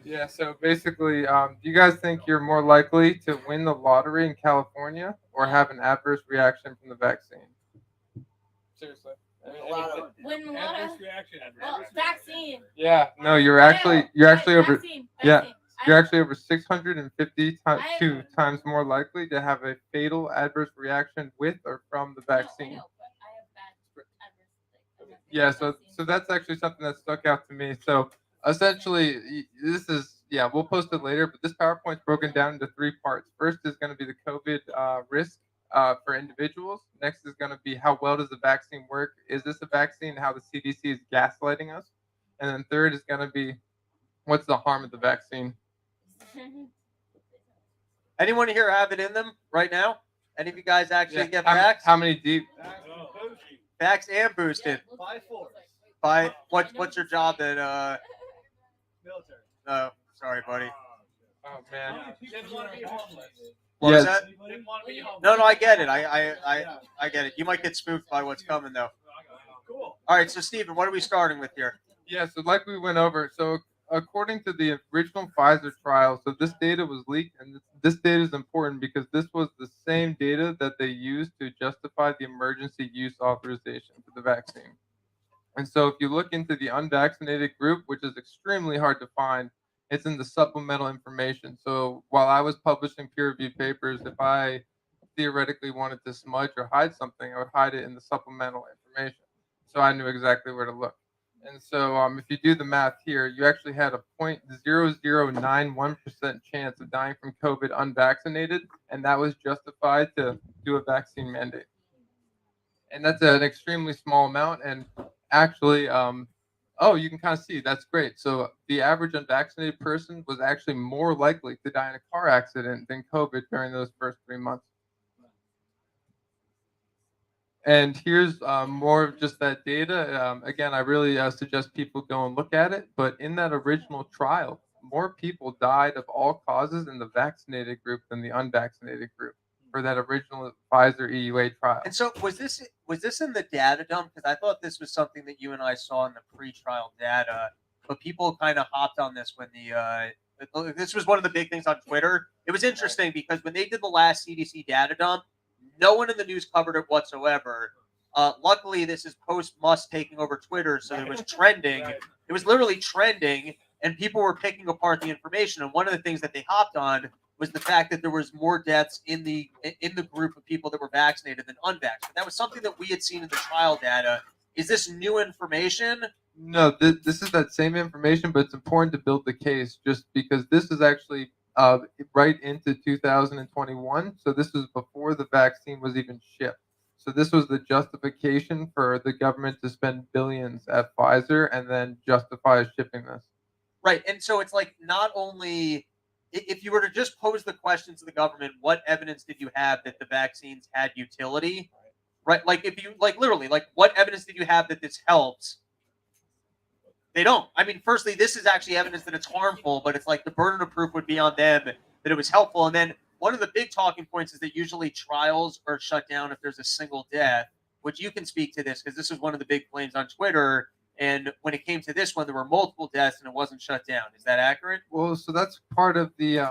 Yeah, so basically, do you guys think you're more likely to win the lottery in California or have an adverse reaction from the vaccine? Seriously. When what? Adverse reaction. Well, vaccine. Yeah, no, you're actually over Vaccine. yeah. You're actually over 652 times more likely to have a fatal adverse reaction with or from the vaccine. Yeah, so that's actually something that stuck out to me. So essentially, this is we'll post it later, but this PowerPoint's broken down into 3 parts. First is going to be the COVID risk for individuals. Next is going to be how well does the vaccine work? Is this a vaccine? How the CDC is gaslighting us? And then third is going to be what's the harm of the vaccine? Anyone here have it in them right now? Any of you guys actually get how, vaxxed? how many deep? Vaxxed and boosted. By what's your job at Military. Oh, sorry, buddy. Oh man. Didn't want to be homeless. What was Yes. that? Didn't want to be homeless. No, I get it. I get it. You might get spooked by what's coming though. Cool. All right, so Steven, what are we starting with here? Yeah, so like we went over, so according to the original Pfizer trial, so this data was leaked, and this data is important because this was the same data that they used to justify the emergency use authorization for the vaccine. And so if you look into the unvaccinated group, which is extremely hard to find, it's in the supplemental information. So while I was publishing peer-reviewed papers, if I theoretically wanted to smudge or hide something, I would hide it in the supplemental information. So I knew exactly where to look. And so if you do the math here, you actually had a 0.0091% chance of dying from COVID unvaccinated, and that was justified to do a vaccine mandate. And that's an extremely small amount. And actually, you can kind of see that's great. So the average unvaccinated person was actually more likely to die in a car accident than COVID during those first 3 months. And here's more of just that data. Again, I really suggest people go and look at it. But in that original trial, more people died of all causes in the vaccinated group than the unvaccinated group for that original Pfizer EUA trial. And so was this in the data dump? Because I thought this was something that you and I saw in the pre-trial data, but people kind of hopped on this when this was one of the big things on Twitter. It was interesting because when they did the last CDC data dump, no one in the news covered it whatsoever. Luckily, this is post Musk taking over Twitter, so it was trending. Right. It was literally trending, and people were picking apart the information. And one of the things that they hopped on was the fact that there was more deaths in the group of people that were vaccinated than unvaccinated. That was something that we had seen in the trial data. Is this new information? No, this is that same information, but it's important to build the case just because this is actually right into 2021. So this was before the vaccine was even shipped. So this was the justification for the government to spend billions at Pfizer and then justify shipping this. Right. And so it's like not only if you were to just pose the question to the government, what evidence did you have that the vaccines had utility? Right. Like if you literally what evidence did you have that this helps? They don't. I mean, firstly, this is actually evidence that it's harmful, but it's like the burden of proof would be on them that it was helpful. And then one of the big talking points is that usually trials are shut down if there's a single death, which you can speak to this because this is one of the big claims on Twitter. And when it came to this one, there were multiple deaths and it wasn't shut down. Is that accurate? Well, so that's part of the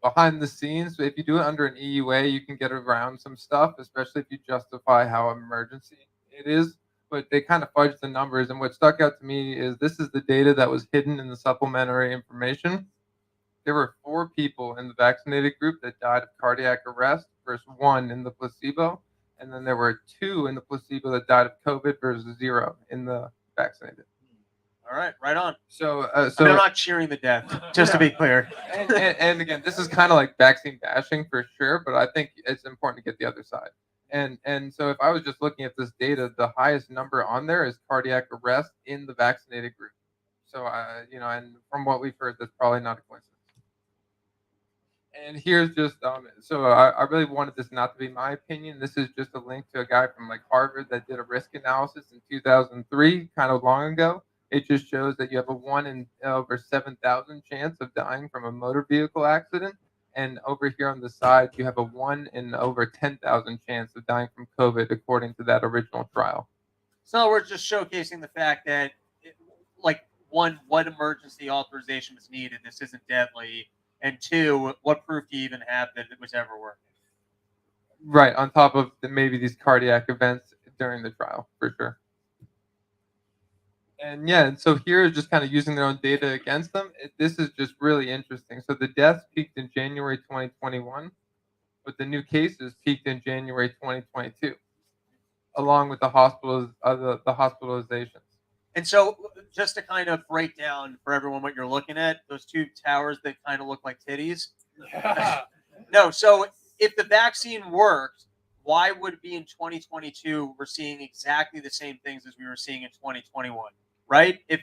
behind the scenes. If you do it under an EUA, you can get around some stuff, especially if you justify how emergency it is. But they kind of fudge the numbers. And what stuck out to me is this is the data that was hidden in the supplementary information. There were 4 people in the vaccinated group that died of cardiac arrest versus 1 in the placebo. And then there were 2 in the placebo that died of COVID versus 0 in the vaccinated. All right, right on. So, I mean, I'm not cheering the death, just to be clear. and again, this is kind of like vaccine bashing for sure, but I think it's important to get the other side. And so if I was just looking at this data, the highest number on there is cardiac arrest in the vaccinated group. So, and from what we've heard, that's probably not a coincidence. And here's just, so I really wanted this not to be my opinion. This is just a link to a guy from like Harvard that did a risk analysis in 2003, kind of long ago. It just shows that you have a 1 in over 7,000 chance of dying from a motor vehicle accident. And over here on the side, you have a 1 in over 10,000 chance of dying from COVID, according to that original trial. So we're just showcasing the fact that, one, what emergency authorization was needed. This isn't deadly. And two, what proof do you even have that it was ever working? Right, on top of maybe these cardiac events during the trial, for sure. And yeah, and so here is just kind of using their own data against them. This is just really interesting. So the deaths peaked in January 2021, but the new cases peaked in January 2022, along with the hospitalizations. And so just to kind of break down for everyone what you're looking at, those two towers that kind of look like titties. No, so if the vaccine worked, why would it be in 2022 we're seeing exactly the same things as we were seeing in 2021, right? If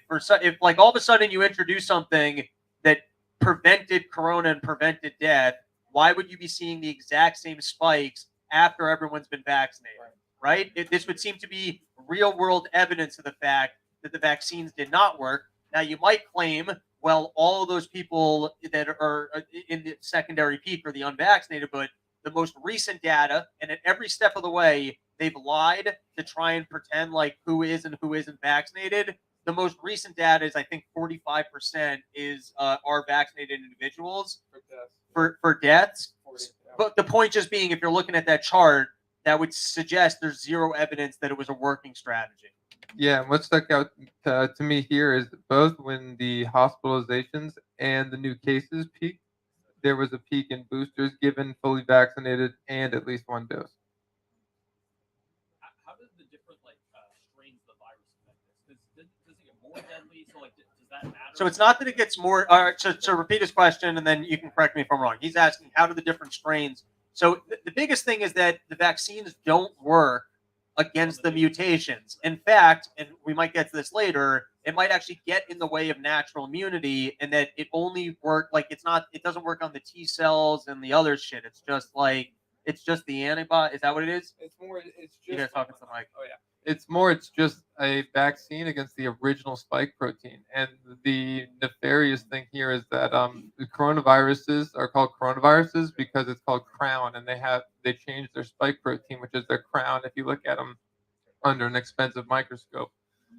like all of a sudden you introduce something that prevented corona and prevented death, why would you be seeing the exact same spikes after everyone's been vaccinated, right? This would seem to be real world evidence of the fact that the vaccines did not work. Now you might claim, well, all of those people that are in the secondary peak are the unvaccinated, but the most recent data, and at every step of the way, they've lied to try and pretend like who is and who isn't vaccinated. The most recent data is, I think, 45% are vaccinated individuals for deaths. But the point just being, if you're looking at that chart, that would suggest there's zero evidence that it was a working strategy. Yeah, and what stuck out to me here is both when the hospitalizations and the new cases peaked, there was a peak in boosters given fully vaccinated and at least one dose. How does the different strains of the virus affect this? Does it get more deadly? So does that matter? So it's not that it gets more. So repeat his question, and then you can correct me if I'm wrong. He's asking, how do the different strains? So the biggest thing is that the vaccines don't work against the mutations. In fact, and we might get to this later, it might actually get in the way of natural immunity, and that it only it doesn't work on the T cells and the other shit. It's just the antibody. Is that what it is? It's just You guys talking to the mic? Oh yeah. It's just a vaccine against the original spike protein. And the nefarious thing here is that the coronaviruses are called coronaviruses because it's called crown, and they changed their spike protein, which is their crown, if you look at them under an expensive microscope.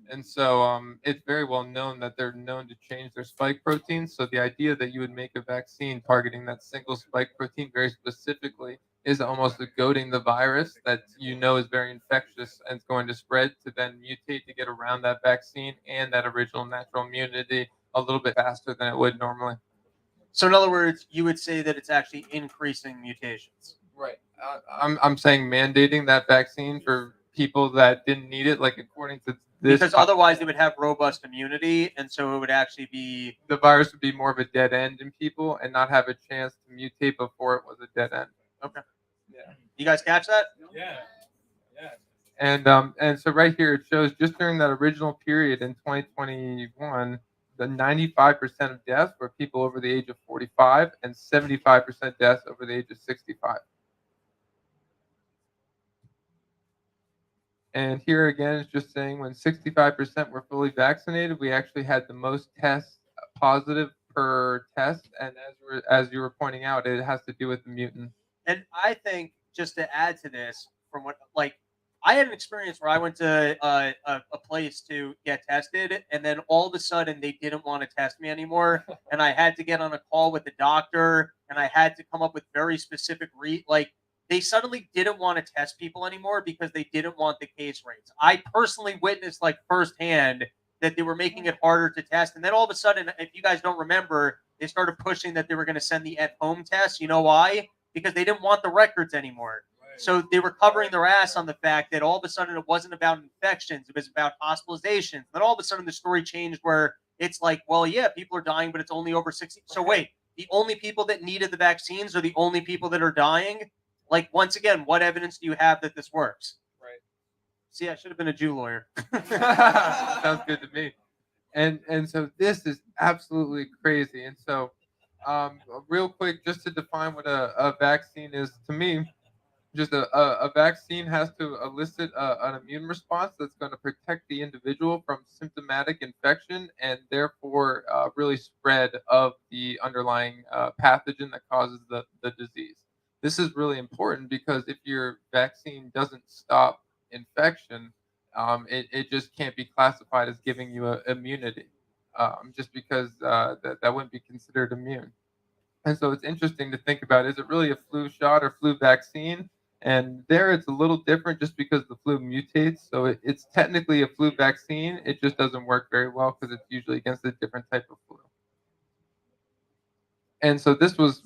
And so it's very well known that they're known to change their spike proteins. So the idea that you would make a vaccine targeting that single spike protein very specifically is almost goading the virus that is very infectious and it's going to spread to then mutate to get around that vaccine and that original natural immunity a little bit faster than it would normally. So in other words, you would say that it's actually increasing mutations. Right. I'm saying mandating that vaccine for people that didn't need it, like according to this. Because otherwise they would have robust immunity, and so it would actually be... The virus would be more of a dead end in people and not have a chance to mutate before it was a dead end. Okay. Yeah. You guys catch that? Yeah. Yeah. And so right here it shows just during that original period in 2021, the 95% of deaths were people over the age of 45 and 75% deaths over the age of 65. And here again, it's just saying when 65% were fully vaccinated, we actually had the most tests positive per test. And as you were pointing out, it has to do with the mutant. And I think, just to add to this, from what I had an experience where I went to a place to get tested, and then all of a sudden they didn't want to test me anymore, and I had to get on a call with the doctor, and I had to come up with very specific they suddenly didn't want to test people anymore because they didn't want the case rates. I personally witnessed firsthand that they were making it harder to test, and then all of a sudden, if you guys don't remember, they started pushing that they were going to send the at-home test. You know why? Because they didn't want the records anymore. So they were covering their ass on the fact that all of a sudden it wasn't about infections, it was about hospitalizations. Then all of a sudden the story changed where it's like, well, yeah, people are dying, but it's only over 60. So wait, the only people that needed the vaccines are the only people that are dying? Like, once again, what evidence do you have that this works? Right. See, I should have been a Jew lawyer. Sounds good to me. And so this is absolutely crazy. And so, real quick, just to define what a vaccine is to me, just a vaccine has to elicit an immune response that's going to protect the individual from symptomatic infection and therefore really spread of the underlying pathogen that causes the disease. This is really important because if your vaccine doesn't stop infection, it just can't be classified as giving you immunity, just because that wouldn't be considered immune. And so it's interesting to think about, is it really a flu shot or flu vaccine? And there it's a little different just because the flu mutates. So it's technically a flu vaccine. It just doesn't work very well because it's usually against a different type of flu. And so this was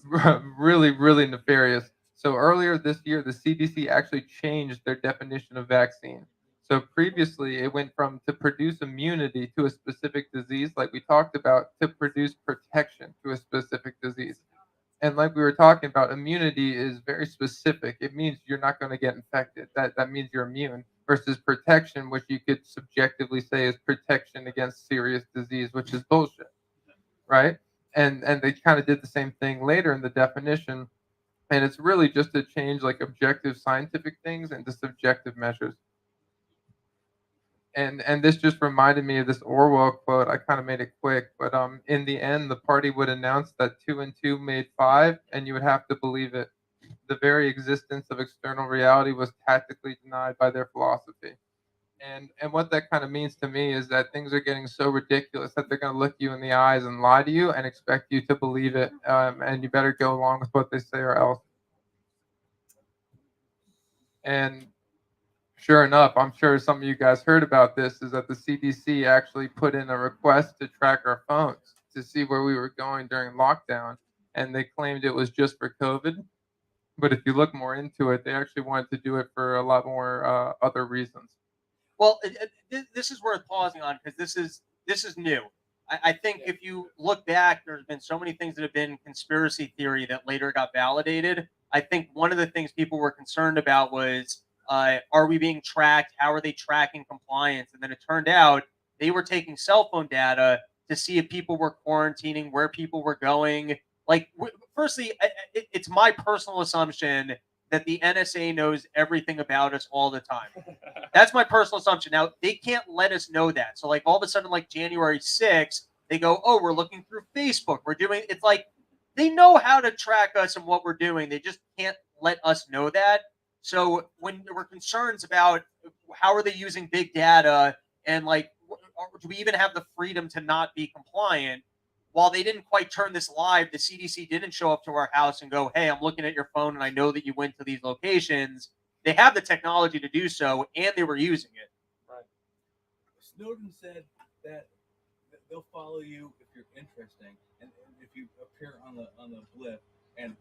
really, really nefarious. So earlier this year, the CDC actually changed their definition of vaccine. So previously, it went from to produce immunity to a specific disease, like we talked about, to produce protection to a specific disease. And like we were talking about, immunity is very specific. It means you're not going to get infected. That means you're immune. Versus protection, which you could subjectively say is protection against serious disease, which is bullshit, right? And they kind of did the same thing later in the definition. And it's really just to change like objective scientific things into subjective measures. And this just reminded me of this Orwell quote. I kind of made it quick, but in the end, the party would announce that 2 and 2 made 5, and you would have to believe it. The very existence of external reality was tactically denied by their philosophy. And what that kind of means to me is that things are getting so ridiculous that they're going to look you in the eyes and lie to you and expect you to believe it, and you better go along with what they say or else. And sure enough, I'm sure some of you guys heard about this, is that the CDC actually put in a request to track our phones to see where we were going during lockdown. And they claimed it was just for COVID. But if you look more into it, they actually wanted to do it for a lot more other reasons. Well, this is worth pausing on because this is new. I think if you look back, there's been so many things that have been conspiracy theory that later got validated. I think one of the things people were concerned about was, are we being tracked? How are they tracking compliance? And then it turned out they were taking cell phone data to see if people were quarantining, where people were going. Like, firstly, it's my personal assumption that the NSA knows everything about us all the time. That's my personal assumption. Now, they can't let us know that. So, like, all of a sudden, like January 6th, they go, oh, we're looking through Facebook. We're doing, it's like, they know how to track us and what we're doing. They just can't let us know that. So when there were concerns about how are they using big data and like, do we even have the freedom to not be compliant? While they didn't quite turn this live, the CDC didn't show up to our house and go, hey, I'm looking at your phone and I know that you went to these locations. They have the technology to do so, and they were using it. Right. Snowden said that they'll follow you if you're interesting, and if you appear on the blip. And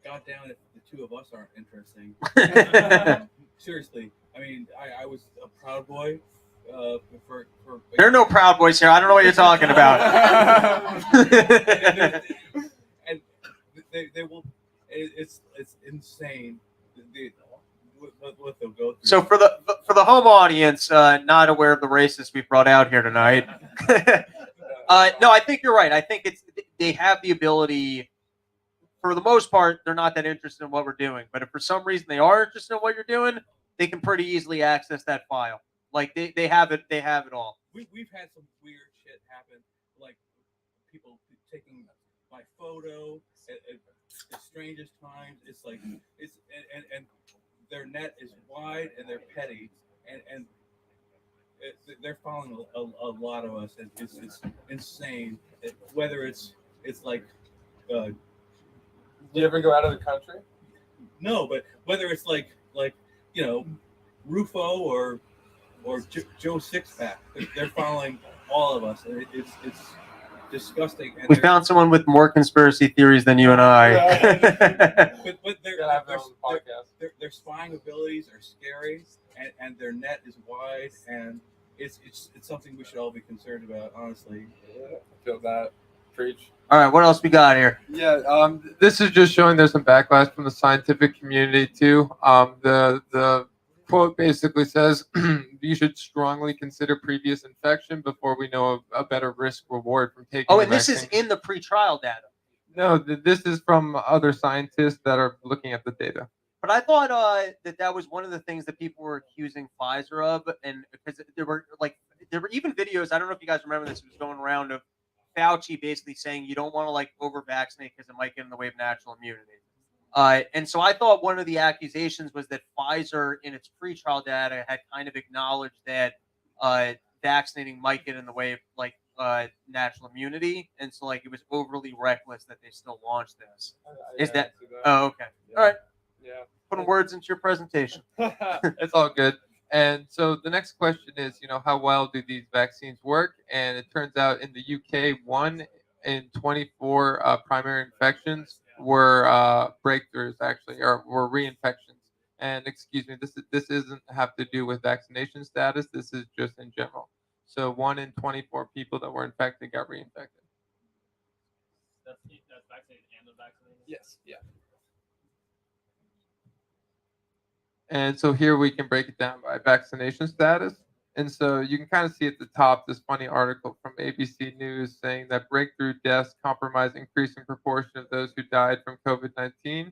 goddamn, if the two of us aren't interesting. Seriously, I mean, I was a Proud Boy. There are no Proud Boys here. I don't know what you're talking about. and they will. It's insane. What they'll go through. So for the home audience, not aware of the racists we brought out here tonight. No, I think you're right. I think they have the ability. For the most part, they're not that interested in what we're doing. But if for some reason they are interested in what you're doing, they can pretty easily access that file. Like they have it all. We've had some weird shit happen, like people taking my photo at the strangest times. It's like it's and their net is wide and they're petty and they're following a lot of us. It's insane. Whether it's like. Do you ever go out of the country? No, but whether it's like Rufo or Joe Sixpack, they're following all of us. It's disgusting. And We they're- found someone with more conspiracy theories than you and I. but their spying abilities are scary, and their net is wide, and it's something we should all be concerned about, honestly. I feel that. Preach. All right, what else we got here? Yeah, this is just showing there's some backlash from the scientific community too. The quote basically says you should strongly consider previous infection before we know a better risk reward from taking. Oh, the and this is vaccine. in the pre-trial data. No, this is from other scientists that are looking at the data. But I thought that was one of the things that people were accusing Pfizer of, and because there were even videos. I don't know if you guys remember this. It was going around of Fauci basically saying you don't want to like over vaccinate because it might get in the way of natural immunity. And so I thought one of the accusations was that Pfizer, in its pre-trial data, had kind of acknowledged that vaccinating might get in the way of like natural immunity, and so like it was overly reckless that they still launched this. Is that? Oh, okay. All right. Yeah. Putting words into your presentation. It's all good. And so the next question is, how well do these vaccines work? And it turns out in the UK, 1 in 24 primary infections were breakthroughs, actually, or were reinfections. And excuse me, this isn't have to do with vaccination status. This is just in general. So 1 in 24 people that were infected got reinfected. That's vaccinated and unvaccinated? Yes. Yeah. And so here we can break it down by vaccination status. And so you can kind of see at the top this funny article from ABC News saying that breakthrough deaths compromise increasing proportion of those who died from COVID-19.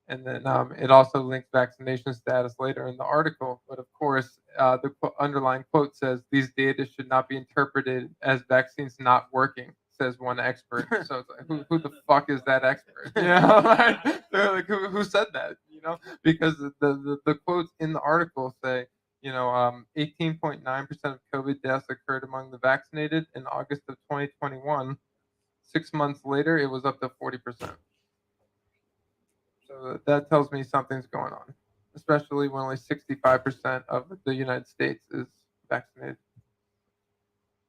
And then it also links vaccination status later in the article. But of course, the underlying quote says, "These data should not be interpreted as vaccines not working," says one expert. So it's like, who the fuck is that expert? They're like, who said that? Because the quotes in the article say, 18.9% of COVID deaths occurred among the vaccinated in August of 2021. 6 months later, it was up to 40%. So that tells me something's going on, especially when only 65% of the United States is vaccinated.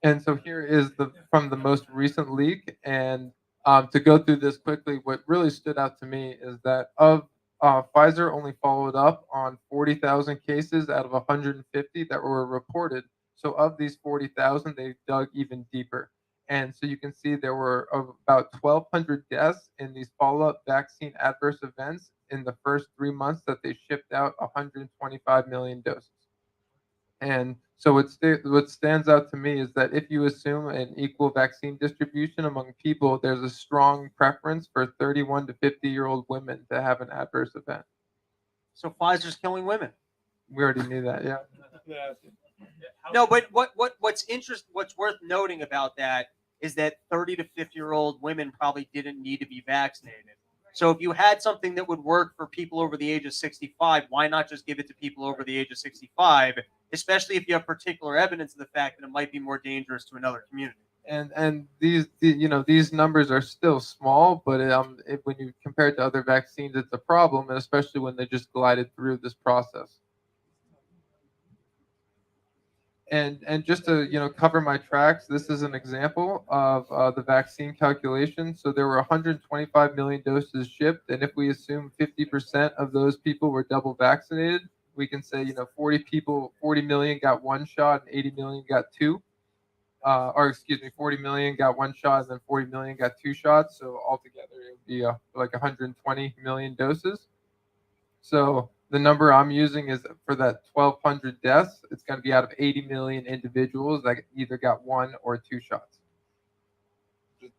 And so here is from the most recent leak. And to go through this quickly, what really stood out to me is that Pfizer only followed up on 40,000 cases out of 150 that were reported. So of these 40,000, they dug even deeper. And so you can see there were about 1,200 deaths in these follow-up vaccine adverse events in the first 3 months that they shipped out 125 million doses. And so what stands out to me is that if you assume an equal vaccine distribution among people, there's a strong preference for 31 to 50-year-old women to have an adverse event. So Pfizer's killing women. We already knew that, yeah. No, but what's worth noting about that is that 30 to 50-year-old women probably didn't need to be vaccinated. So if you had something that would work for people over the age of 65, why not just give it to people over the age of 65, especially if you have particular evidence of the fact that it might be more dangerous to another community? And these numbers are still small, but when you compare it to other vaccines, it's a problem, and especially when they just glided through this process. And just to cover my tracks, this is an example of the vaccine calculation. So there were 125 million doses shipped, and if we assume 50% of those people were double vaccinated, we can say 40 million got 1 shot and 80 million got 2. 40 million got 1 shot and then 40 million got 2 shots. So altogether, it would be like 120 million doses. So the number I'm using is for that 1,200 deaths, it's going to be out of 80 million individuals that either got 1 or 2 shots.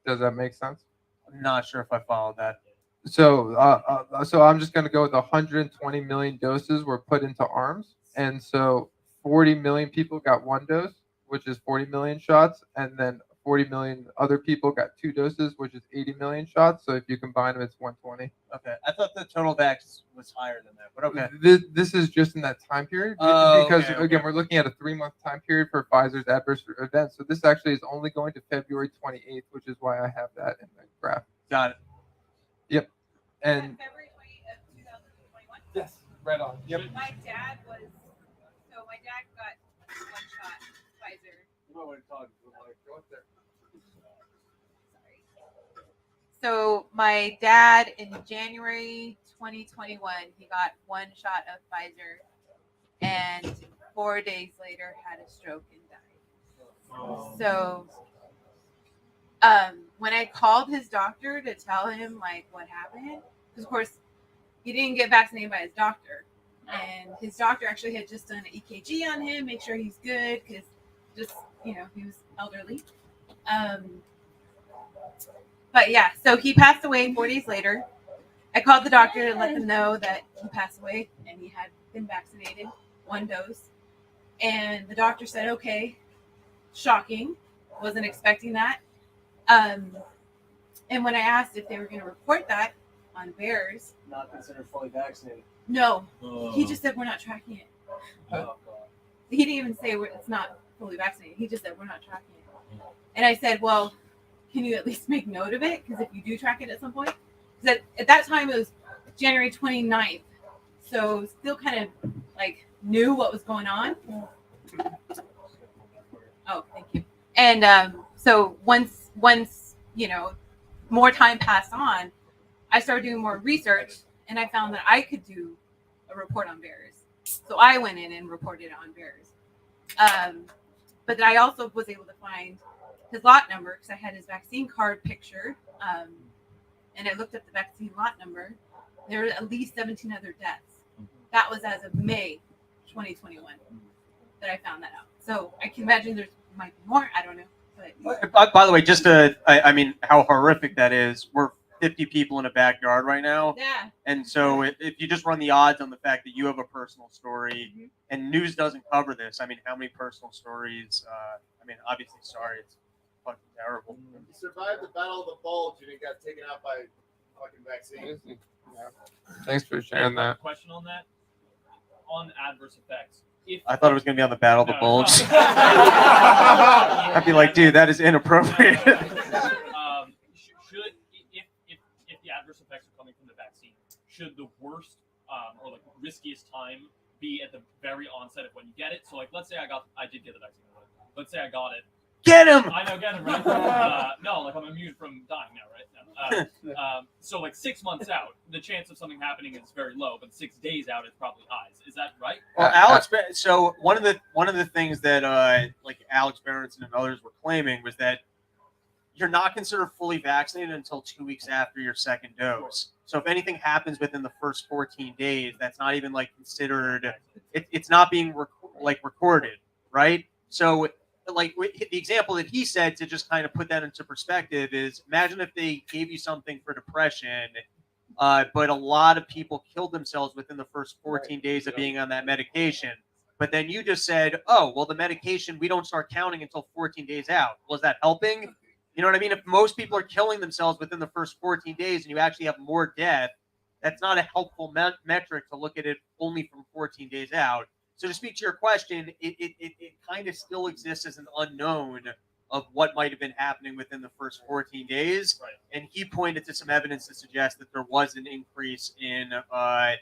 Does that make sense? I'm not sure if I followed that. So I'm just going to go with 120 million doses were put into arms. And so 40 million people got 1 dose, which is 40 million shots. And then 40 million other people got 2 doses, which is 80 million shots. So if you combine them, it's 120. Okay. I thought the total vax was higher than that, but okay. This is just in that time period. Oh, because, okay. again, we're looking at a 3-month time period for Pfizer's adverse events. So this actually is only going to February 28th, which is why I have that in the graph. Got it. Yep. And February 20th of 2021? yes, right on. Yep. My dad got 1 shot Pfizer. You might want to talk. Go up there. So my dad in January 2021, he got one shot of Pfizer, and 4 days later had a stroke and died. So when I called his doctor to tell him like what happened, because of course he didn't get vaccinated by his doctor, and his doctor actually had just done an EKG on him, make sure he's good, because just he was elderly. But yeah, so he passed away 4 days later. I called the doctor to let them know that he passed away and he had been vaccinated, 1 dose. And the doctor said, okay, shocking. Wasn't expecting that. And when I asked if they were going to report that on Bears, Not considered fully vaccinated. no. He just said, we're not tracking it. Oh, He didn't even say it's not fully vaccinated. He just said, we're not tracking it. And I said, well, can you at least make note of it? Because if you do track it at some point, because at that time it was January 29th. So still kind of like knew what was going on. Oh, thank you. And so once more time passed on, I started doing more research, and I found that I could do a report on Bears. So I went in and reported on Bears. But I also was able to find his lot number because I had his vaccine card picture, and I looked up the vaccine lot number. There were at least 17 other deaths. That was as of May 2021 that I found that out. So I can imagine there might be more. I don't know. But By the way, just I mean, how horrific that is. We're 50 people in a backyard right now. yeah, And so if you just run the odds on the fact that you have a personal story and news doesn't cover this, I mean, how many personal stories? I mean, obviously, sorry, it's fucking terrible. You survived the Battle of the Bulge and it got taken out by fucking vaccine. Thanks for sharing that. Question on that. On adverse effects. I thought it was going to be on the Battle of the No. Bulge. I'd be like, dude, that is inappropriate. Should if the adverse effects are coming from the vaccine, should the worst or like riskiest time be at the very onset of when you get it? So like, let's say I did get the vaccine. Let's say I got it. Get him! I know, get him, right? No, like I'm immune from dying now, right? No. So like 6 months out, the chance of something happening is very low, but 6 days out, it's probably high. Is that right? Well, Alex. So one of the things that like Alex Berenson and others were claiming was that you're not considered fully vaccinated until 2 weeks after your second dose. So if anything happens within the first 14 days, that's not even like considered. It's not being recorded, right? So like the example that he said, to just kind of put that into perspective, is imagine if they gave you something for depression, but a lot of people killed themselves within the first 14 days of being on that medication. But then you just said, oh, well, the medication, we don't start counting until 14 days out. Was that helping? You know what I mean? If most people are killing themselves within the first 14 days and you actually have more death, that's not a helpful metric to look at it only from 14 days out. So to speak to your question, it kind of still exists as an unknown of what might have been happening within the first 14 days. Right. And he pointed to some evidence to suggest that there was an increase in, I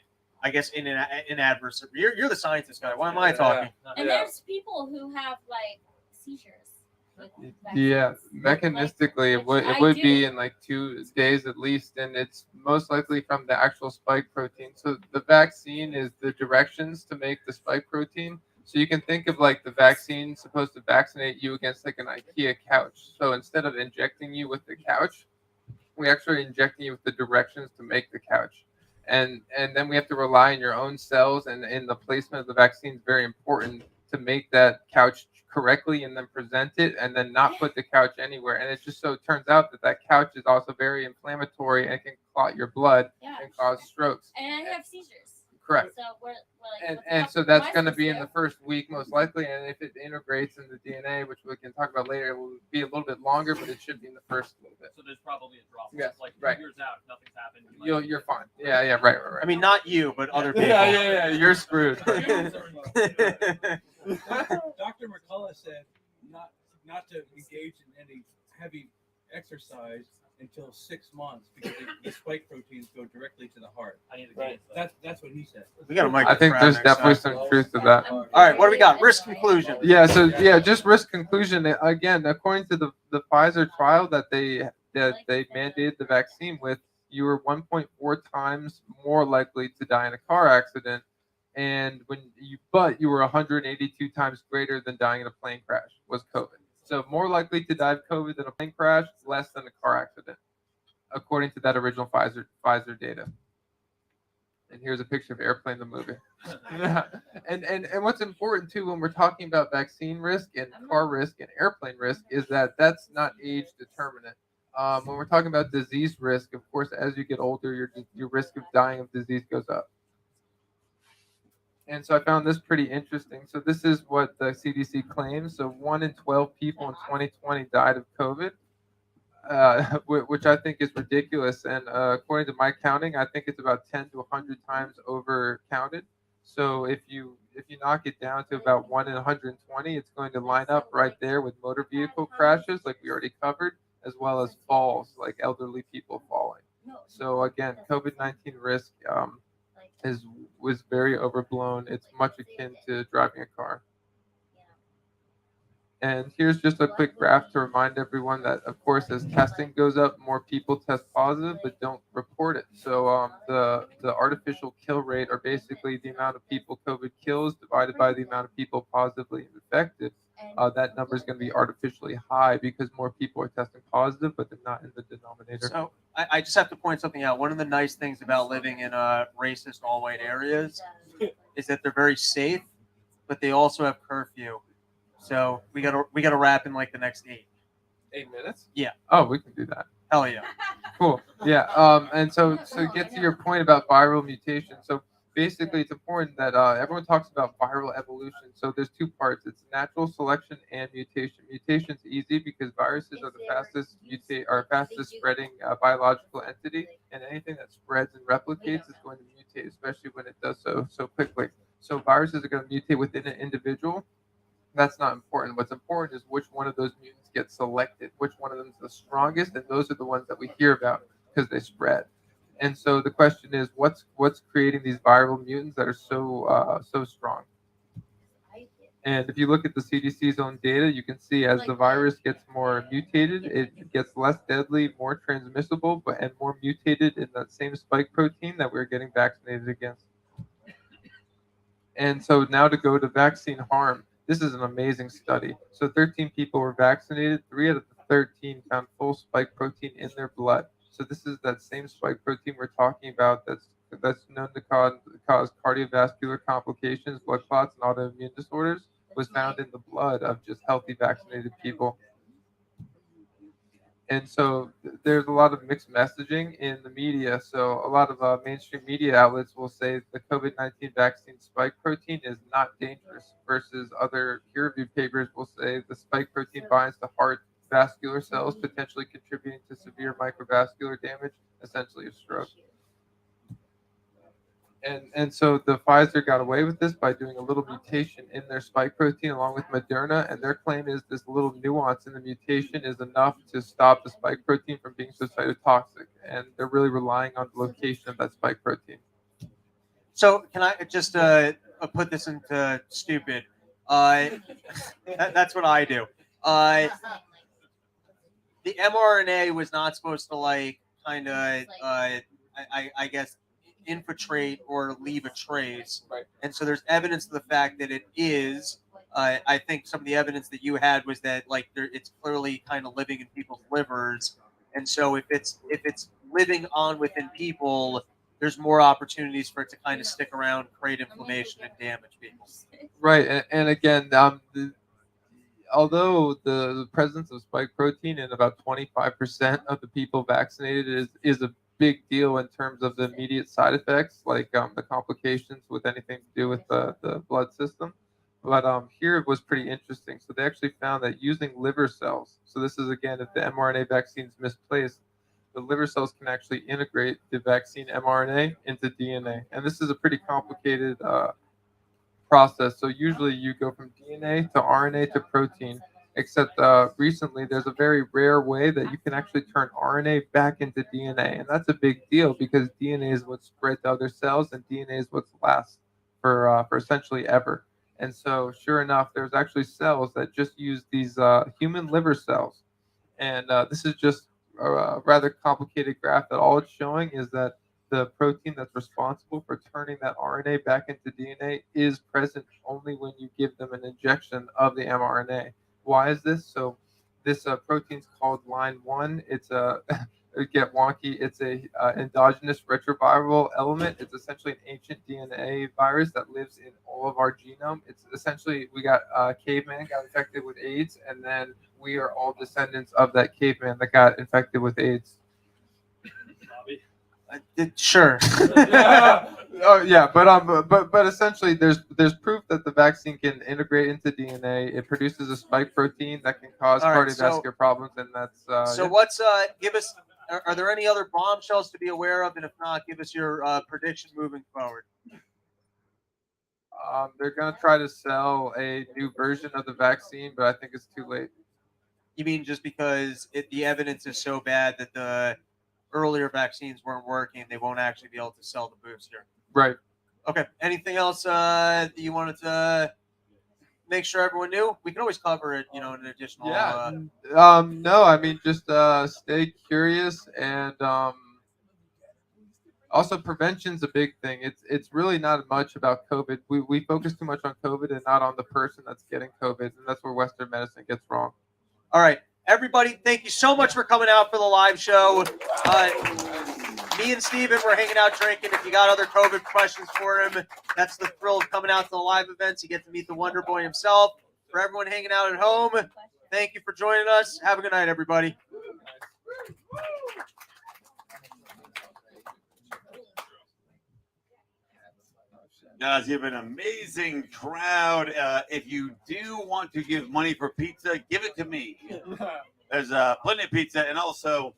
guess, in adverse. You're the scientist guy. Why am I talking? And there's people who have like seizures. Yeah, mechanistically, it would be in like 2 days at least, and it's most likely from the actual spike protein. So the vaccine is the directions to make the spike protein. So you can think of like the vaccine supposed to vaccinate you against like an IKEA couch. So instead of injecting you with the couch, we actually injecting you with the directions to make the couch. And then we have to rely on your own cells, and in the placement of the vaccine is very important to make that couch correctly and then present it and then not put the couch anywhere. And it just so turns out that couch is also very inflammatory and can clot your blood and cause strokes. And I have seizures. Correct. So we're like, And so that's going to be in the first week most likely, and if it integrates in the DNA, which we can talk about later, it will be a little bit longer, but it should be in the first little bit. So there's probably a drop. Yes, Like 2 right. years out, if nothing's happened. You're fine. Yeah, right. I mean, not you, but other people. Yeah, you're screwed. Dr. McCullough said not to engage in any heavy exercise until 6 months because the spike proteins go directly to the heart. I need to get That's what he said. We got a mic. I think there's definitely some truth to that. All right, what do we got? Risk conclusion. Yeah, so just risk conclusion. Again, according to the Pfizer trial that they that they mandated the vaccine with, you were 1.4 times more likely to die in a car accident, and but you were 182 times greater than dying in a plane crash was COVID. So more likely to die of COVID than a plane crash, less than a car accident, according to that original Pfizer data. And here's a picture of Airplane the movie. and what's important too when we're talking about vaccine risk and car risk and airplane risk is that that's not age determinant. When we're talking about disease risk, of course, as you get older, your risk of dying of disease goes up. And so I found this pretty interesting. So this is what the CDC claims. So 1 in 12 people in 2020 died of COVID, which I think is ridiculous. And according to my counting, I think it's about 10 to 100 times over counted. So if you knock it down to about 1 in 120, it's going to line up right there with motor vehicle crashes, like we already covered, as well as falls, like elderly people falling. So again, COVID-19 risk was very overblown. It's much akin to driving a car. And here's just a quick graph to remind everyone that, of course, as testing goes up, more people test positive but don't report it. So the artificial kill rate, or basically the amount of people COVID kills divided by the amount of people positively infected, that number is going to be artificially high because more people are testing positive, but they're not in the denominator. So I just have to point something out. One of the nice things about living in racist all-white areas is that they're very safe, but they also have curfew. So we gotta wrap in like the next 8 minutes? Yeah. Oh, we can do that. Hell yeah. Cool. Yeah. And so get to your point about viral mutation. So basically, it's important that everyone talks about viral evolution. So there's two parts. It's natural selection and mutation. Mutation's easy because viruses are the fastest spreading biological entity, and anything that spreads and replicates is going to mutate, especially when it does so quickly. So viruses are going to mutate within an individual. That's not important. What's important is which one of those mutants gets selected, which one of them is the strongest, and those are the ones that we hear about because they spread. And so the question is, what's creating these viral mutants that are so strong? And if you look at the CDC's own data, you can see as the virus gets more mutated, it gets less deadly, more transmissible, and more mutated in that same spike protein that we're getting vaccinated against. And so now to go to vaccine harm. This is an amazing study. So 13 people were vaccinated. 3 out of the 13 found full spike protein in their blood. So this is that same spike protein we're talking about that's known to cause cardiovascular complications, blood clots, and autoimmune disorders, was found in the blood of just healthy vaccinated people. And so there's a lot of mixed messaging in the media. So a lot of mainstream media outlets will say the COVID-19 vaccine spike protein is not dangerous, versus other peer-reviewed papers will say the spike protein binds to heart vascular cells, potentially contributing to severe microvascular damage, essentially a stroke. And so the Pfizer got away with this by doing a little mutation in their spike protein along with Moderna, and their claim is this little nuance in the mutation is enough to stop the spike protein from being so cytotoxic, and they're really relying on the location of that spike protein. So can I just put this into stupid? That's what I do. The mRNA was not supposed to I guess infiltrate or leave a trace, right? And so there's evidence of the fact that it is. I think some of the evidence that you had was that it's clearly kind of living in people's livers, and so if it's living on within people, there's more opportunities for it to kind of stick around, create inflammation, and damage people. Right, and again, although the presence of spike protein in about 25% of the people vaccinated is a big deal in terms of the immediate side effects, like the complications with anything to do with the blood system. But here it was pretty interesting. So they actually found that using liver cells, so this is again, if the mRNA vaccine is misplaced, the liver cells can actually integrate the vaccine mRNA into DNA. And this is a pretty complicated process. So usually you go from DNA to RNA to protein, except recently there's a very rare way that you can actually turn RNA back into DNA. And that's a big deal because DNA is what spreads to other cells, and DNA is what lasts for essentially ever. And so sure enough, there's actually cells that just use these human liver cells. And this is just rather complicated graph that all it's showing is that the protein that's responsible for turning that RNA back into DNA is present only when you give them an injection of the mRNA. Why is this? So this protein's called line 1. It's a get wonky. It's a endogenous retroviral element. It's essentially an ancient DNA virus that lives in all of our genome. It's essentially we got caveman got infected with AIDS, and then we are all descendants of that caveman that got infected with AIDS. Sure. Oh yeah, but essentially, there's proof that the vaccine can integrate into DNA. It produces a spike protein that can cause All right, cardiovascular problems, and that's So yeah. what's give us? Are there any other bombshells to be aware of? And if not, give us your prediction moving forward. They're gonna try to sell a new version of the vaccine, but I think it's too late. You mean just because the evidence is so bad that the earlier vaccines weren't working, they won't actually be able to sell the booster? Right. Okay. Anything else that you wanted to make sure everyone knew? We can always cover it, in an additional. Yeah. No, I mean just stay curious and also prevention's a big thing. It's really not much about COVID. We focus too much on COVID and not on the person that's getting COVID, and that's where Western medicine gets wrong. All right, everybody, thank you so much for coming out for the live show. Me and Steven were hanging out drinking. If you got other COVID questions for him, that's the thrill of coming out to the live events. You get to meet the Wonder Boy himself. For everyone hanging out at home, thank you for joining us. Have a good night, everybody. Guys, you have an amazing crowd. If you do want to give money for pizza, give it to me. There's plenty of pizza, and also